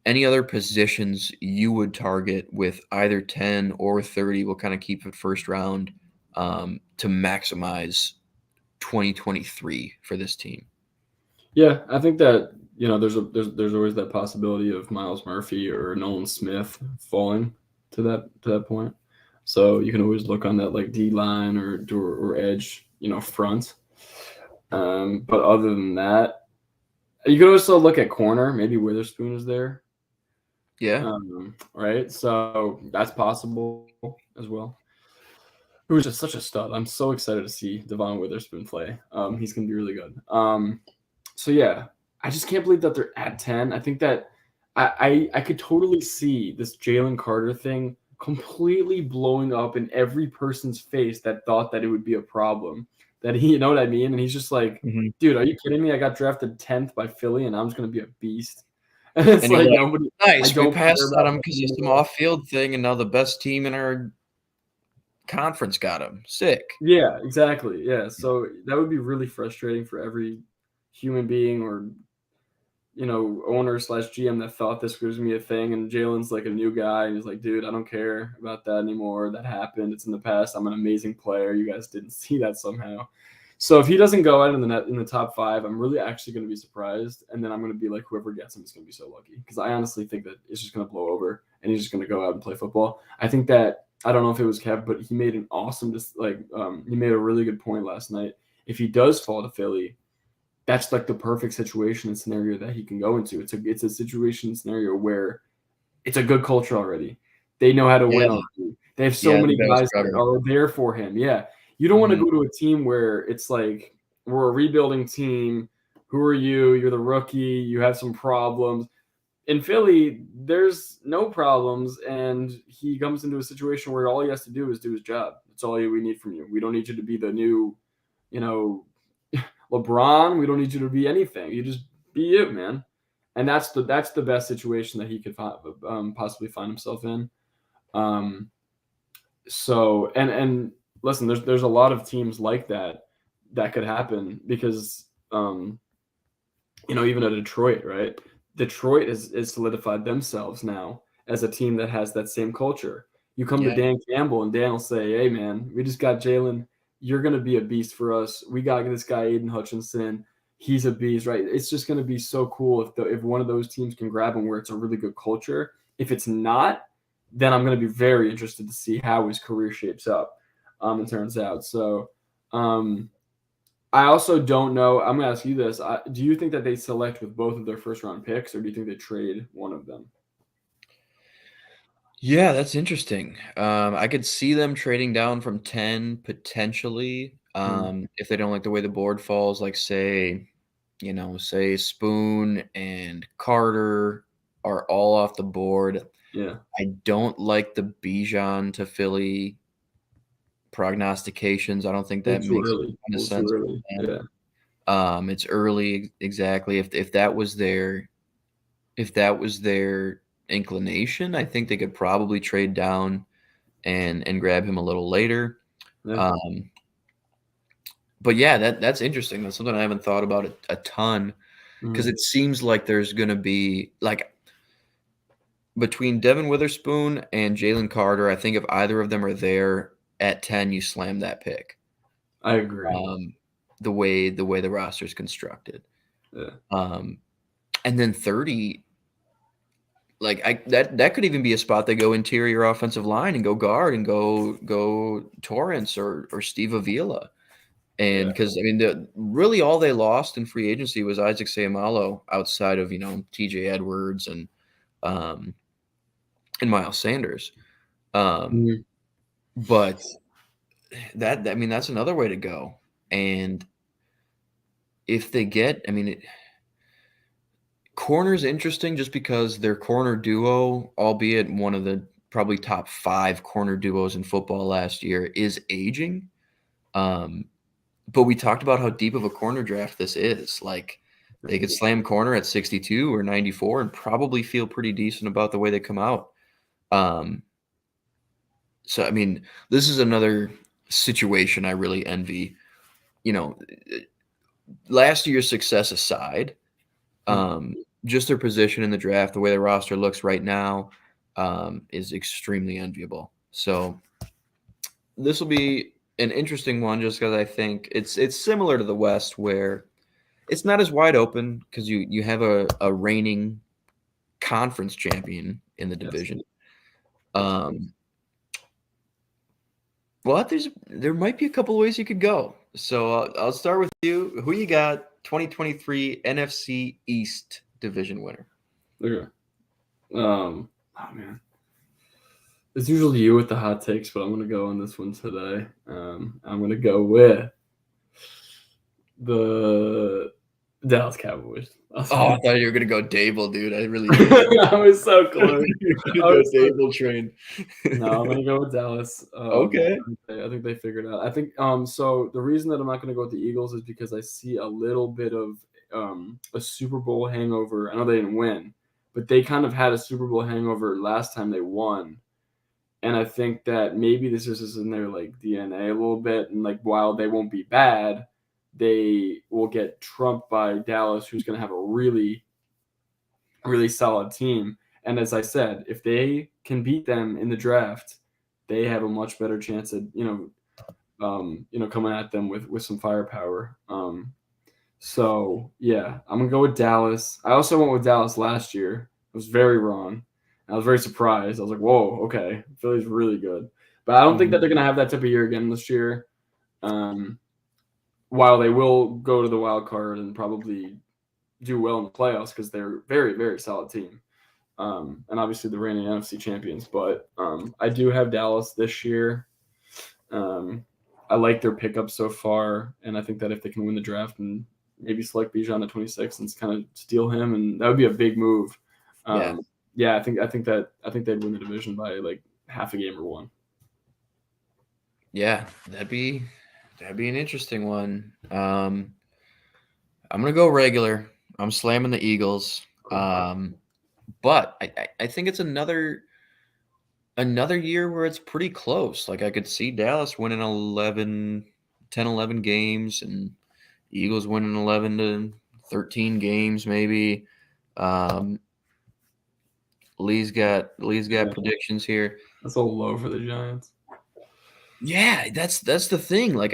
S1: any other positions you would target with either 10 or 30? We'll kind of keep it first round to maximize 2023 for this team.
S2: Yeah, I think that there's always that possibility of Miles Murphy or Nolan Smith falling to that point. So you can always look on that like D line or edge, front. But other than that, you could also look at corner. Maybe Witherspoon is there.
S1: Yeah.
S2: Right. So that's possible as well. It was just such a stud. I'm so excited to see Devon Witherspoon play. He's gonna be really good. So yeah, I just can't believe that they're at 10. I think that I could totally see this Jalen Carter thing completely blowing up in every person's face that thought that it would be a problem. That he, you know what I mean? And he's just like,
S1: Mm-hmm.
S2: dude, are you kidding me? I got drafted 10th by Philly, and I'm just gonna be a beast. And it's
S1: And you're
S2: like
S1: like,
S2: nobody. I
S1: nice, we
S2: don't care
S1: passed on
S2: about
S1: him because of some
S2: anymore.
S1: off-field thing, and now the best team in our conference got him. Sick.
S2: Yeah, exactly. Yeah, so that would be really frustrating for every human being or owner slash GM that thought this was gonna be a thing, and Jalen's like a new guy, and he's like, dude, I don't care about that anymore. That happened. It's in the past. I'm an amazing player. You guys didn't see that somehow. So if he doesn't go out in the top 5, I'm really actually going to be surprised, and then I'm going to be like, whoever gets him is going to be so lucky because I honestly think that it's just going to blow over, and he's just going to go out and play football. I think that I don't know if it was Kev, but he made an awesome he made a really good point last night. If he does fall to Philly, that's like the perfect situation and scenario that he can go into. It's a situation scenario where it's a good culture already. They know how to win
S1: Yeah.
S2: already. They have so
S1: Yeah,
S2: many
S1: the guy's
S2: guys that
S1: forever.
S2: are there for him. Yeah. You don't want to
S1: Mhm.
S2: go to a team where it's like we're a rebuilding team. Who are you? You're the rookie. You have some problems. In Philly, there's no problems, and he comes into a situation where all he has to do is do his job. That's all we need from you. We don't need you to be the new, you know, LeBron. We don't need you to be anything. You just be you, man. And that's the best situation that he could possibly find himself in. Um, so and listen, there's a lot of teams like that could happen because even at Detroit, right? Detroit is solidified themselves now as a team that has that same culture. You come to
S1: Yeah.
S2: Dan Campbell and Dan will say, "Hey man, we just got Jalen. You're gonna be a beast for us. We got this guy Aiden Hutchinson. He's a beast, right? It's just gonna be so cool if one of those teams can grab him where it's a really good culture. If it's not, then I'm gonna be very interested to see how his career shapes up. It turns out so. I also don't know. I'm going to ask you this. Do you think that they select with both of their first round picks, or do you think they trade one of them?
S1: Yeah, that's interesting. I could see them trading down from 10 potentially,
S2: Hmm.
S1: if they don't like the way the board falls, like say Spoon and Carter are all off the board.
S2: Yeah.
S1: I don't like the Bijan to Philly prognostications. I don't think
S2: A
S1: that
S2: little too
S1: makes a
S2: early.
S1: ton
S2: A
S1: of
S2: little too
S1: sense
S2: early.
S1: for them.
S2: Yeah.
S1: It's early, exactly. If that was their inclination, I think they could probably trade down and grab him a little later.
S2: Yeah.
S1: Um, but yeah, that's interesting. That's something I haven't thought about a ton because
S2: Mhm.
S1: it seems like there's going to be like between Devin Witherspoon and Jalen Carter. I think if either of them are there at 10, you slam that pick.
S2: I agree.
S1: Um, the way the roster is constructed.
S2: Yeah.
S1: Um, and then 30, that could even be a spot they go interior offensive line and go guard and go Torrance or Steve Avila. And
S2: Yeah.
S1: because I mean, really all they lost in free agency was Isaac Seumalo outside of T.J. Edwards um, and Miles Sanders. Um,
S2: Mhm.
S1: but I mean that's another way to go. And if they get, I mean, Corner's interesting just because their corner duo, albeit one of the probably top 5 corner duos in football last year, is aging. Um, but we talked about how deep of a corner draft this is. Like, they could slam corner at 62 or 94 and probably feel pretty decent about the way they come out. Um, so, I mean, this is another situation I really envy. You know, last year's success aside, just their position in the draft, the way the roster looks right now, is extremely enviable. So this will be an interesting one, just because I think it's similar to the West, where it's not as wide open because you have a reigning conference champion in the
S2: Yes.
S1: division. But there might be a couple ways you could go. So I'll start with you. Who you got? 2023 NFC East division winner.
S2: Okay. Oh man, it's usually you with the hot takes, but I'm gonna go on this one today. I'm gonna go with the Dallas Cowboys.
S1: Oh, I thought you were gonna go Dable, dude. I really did.
S2: I was so close.
S1: You go Dable train.
S2: No, I'm gonna go with Dallas.
S1: Okay.
S2: I think they figured it out. I think so the reason that I'm not gonna go with the Eagles is because I see a little bit of a Super Bowl hangover. I know they didn't win, but they kind of had a Super Bowl hangover last time they won. And I think that maybe this is just in their like DNA a little bit. And like while they won't be bad, they will get trumped by Dallas, who's gonna have a really, really solid team. And as I said, if they can beat them in the draft, they have a much better chance at coming at them with some firepower. So yeah, I'm gonna go with Dallas. I also went with Dallas last year. I was very wrong. I was very surprised. I was like, whoa, okay, Philly's really good. But I don't think that they're gonna have that type of year again this year. While they will go to the wild card and probably do well in the playoffs because they're a very, very solid team. And obviously the reigning NFC champions. But I do have Dallas this year. I like their pickup so far, and I think that if they can win the draft and maybe select Bijan at 26 and kind of steal him, and that would be a big move. I think they'd win the division by like half a game or one.
S1: Yeah, that'd be an interesting one. I'm gonna go regular. I'm slamming the Eagles. But I think it's another year where it's pretty close. Like, I could see Dallas winning 11 games and Eagles winning 11 to 13 games maybe. Lee's got predictions here.
S2: That's a little low for the Giants.
S1: Yeah, that's the thing. Like,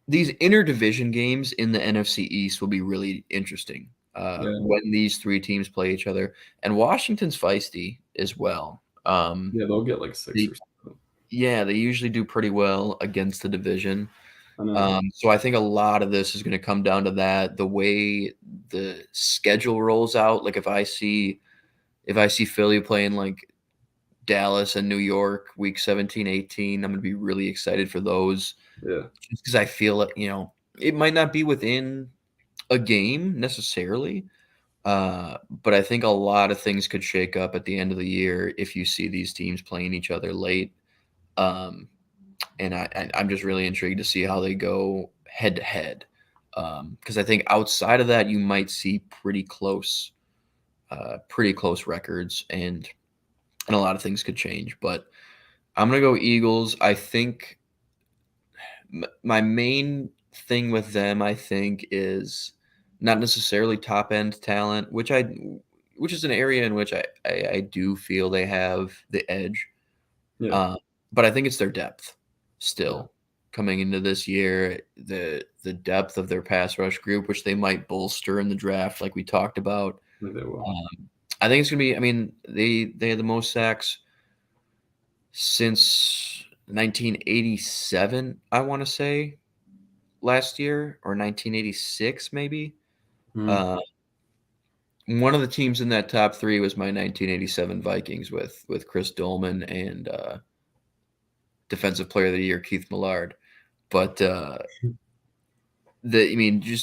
S1: these interdivision games in the NFC East will be really interesting when these 3 teams play each other. And Washington's feisty as well.
S2: They'll get like 6 or something.
S1: Yeah, they usually do pretty well against the division. So I think a lot of this is going to come down to that, the way the schedule rolls out. Like, if I see Philly playing like Dallas and New York week 17, 18, I'm going to be really excited for those.
S2: Yeah.
S1: Just because I feel like, it might not be within a game necessarily, but I think a lot of things could shake up at the end of the year if you see these teams playing each other late. And I'm just really intrigued to see how they go head to head. Because I think outside of that, you might see pretty close records, and a lot of things could change. But I'm gonna go Eagles. I think my main thing with them, I think, is not necessarily top end talent, which is an area in which I do feel they have the edge.
S2: Yeah.
S1: But I think it's their depth still coming into this year, the depth of their pass rush group, which they might bolster in the draft, like we talked about.
S2: I think they will.
S1: I think it's gonna be. I mean, they had the most sacks since 1987. I want to say last year, or 1986 maybe. One of the teams in that top 3 was my 1987 Vikings with Chris Dolman and Defensive Player of the Year Keith Millard. But just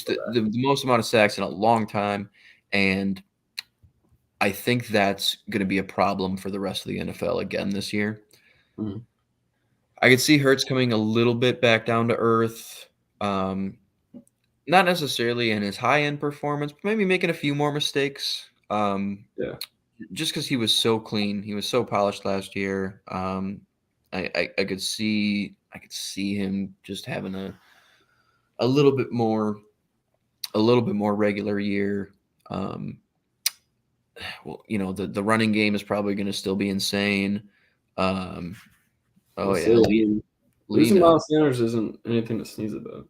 S1: the most amount of sacks in a long time, and I think that's going to be a problem for the rest of the NFL again this year.
S2: Mhm.
S1: I could see Hurts coming a little bit back down to earth. Um, Not necessarily in his high end performance, but maybe making a few more mistakes.
S2: Yeah.
S1: Just because he was so clean, he was so polished last year. I could see him just having a little bit more a little bit more regular year. Um, well, the running game is probably going to still be insane. Um,
S2: We'll
S1: oh
S2: see.
S1: yeah,
S2: I mean, losing
S1: Lena.
S2: Miles Sanders isn't anything to sneeze about.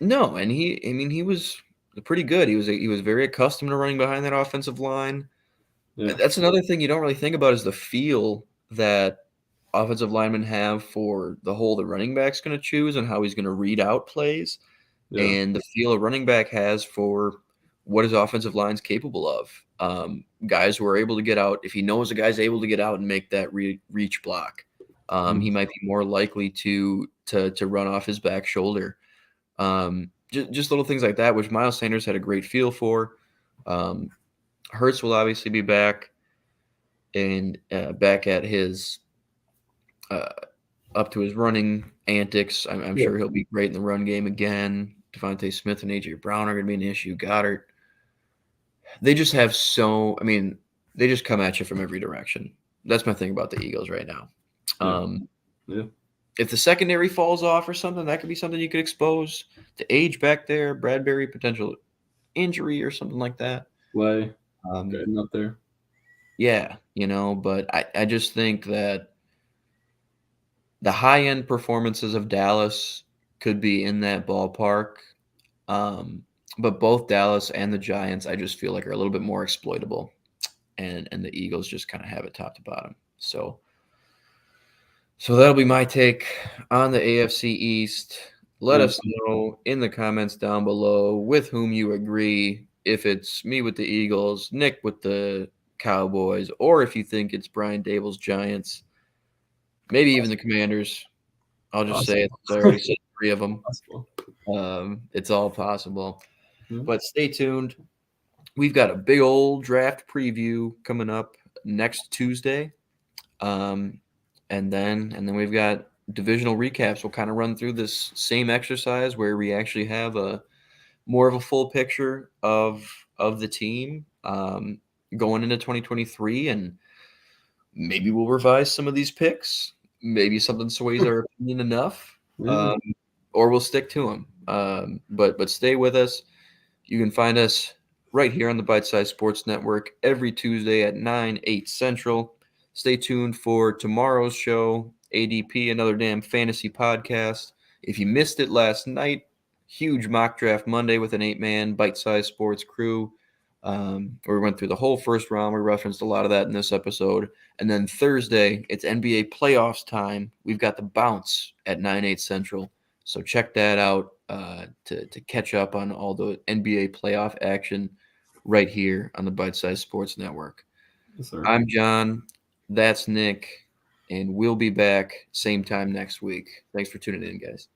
S1: No, and he was pretty good. He was very accustomed to running behind that offensive line.
S2: Yeah.
S1: That's another thing you don't really think about is the feel that offensive linemen have for the hole the running back's going to choose and how he's going to read out plays,
S2: Yeah.
S1: and the feel a running back has for what his offensive line's capable of. Guys who are able to get out, if he knows a guy's able to get out and make that reach block, he
S2: Mhm.
S1: might be more likely to run off his back shoulder. Just little things like that, which Miles Sanders had a great feel for. Um, Hurts will obviously be back and back at his uh, up to his running antics. I'm
S2: Yeah.
S1: sure he'll be great in the run game again. Devontae Smith and AJ Brown are going to be an issue. Goddard. They just have so. I mean, they just come at you from every direction. That's my thing about the Eagles right now.
S2: Yeah.
S1: Um,
S2: Yeah.
S1: if the secondary falls off or something, that could be something you could expose. The age back there, Bradbury potential injury or something like that.
S2: Play
S1: Um,
S2: getting up there.
S1: yeah, but I just think that the high end performances of Dallas could be in that ballpark. Um, but both Dallas and the Giants, I just feel like are a little bit more exploitable, and the Eagles just kind of have it top to bottom. So that'll be my take on the AFC East. Let
S2: Yeah.
S1: us know in the comments down below with whom you agree. If it's me with the Eagles, Nick with the Cowboys, or if you think it's Brian Dable's Giants, maybe even the Commanders. I'll just say it.
S2: Possible.
S1: I already said three of them.
S2: Possible.
S1: It's all possible.
S2: Yeah.
S1: But stay tuned. We've got a big old draft preview coming up next Tuesday. Um, and then we've got divisional recaps. We'll kind of run through this same exercise where we actually have a more of a full picture of the team going into 2023, and maybe we'll revise some of these picks. Maybe something sways our opinion enough,
S2: Yeah.
S1: um, or we'll stick to them. But stay with us. You can find us right here on the Bite Size Sports Network every Tuesday at 8 Central. Stay tuned for tomorrow's show, ADP, another damn fantasy podcast. If you missed it last night, huge mock draft Monday with an 8-man Bite Size Sports crew. Where we went through the whole first round. We referenced a lot of that in this episode. And then Thursday, it's NBA playoffs time. We've got the bounce at 8 Central. So check that out to catch up on all the NBA playoff action right here on the Bite Size Sports Network.
S2: Yes, sir.
S1: I'm John. That's Nick. And we'll be back same time next week. Thanks for tuning in, guys.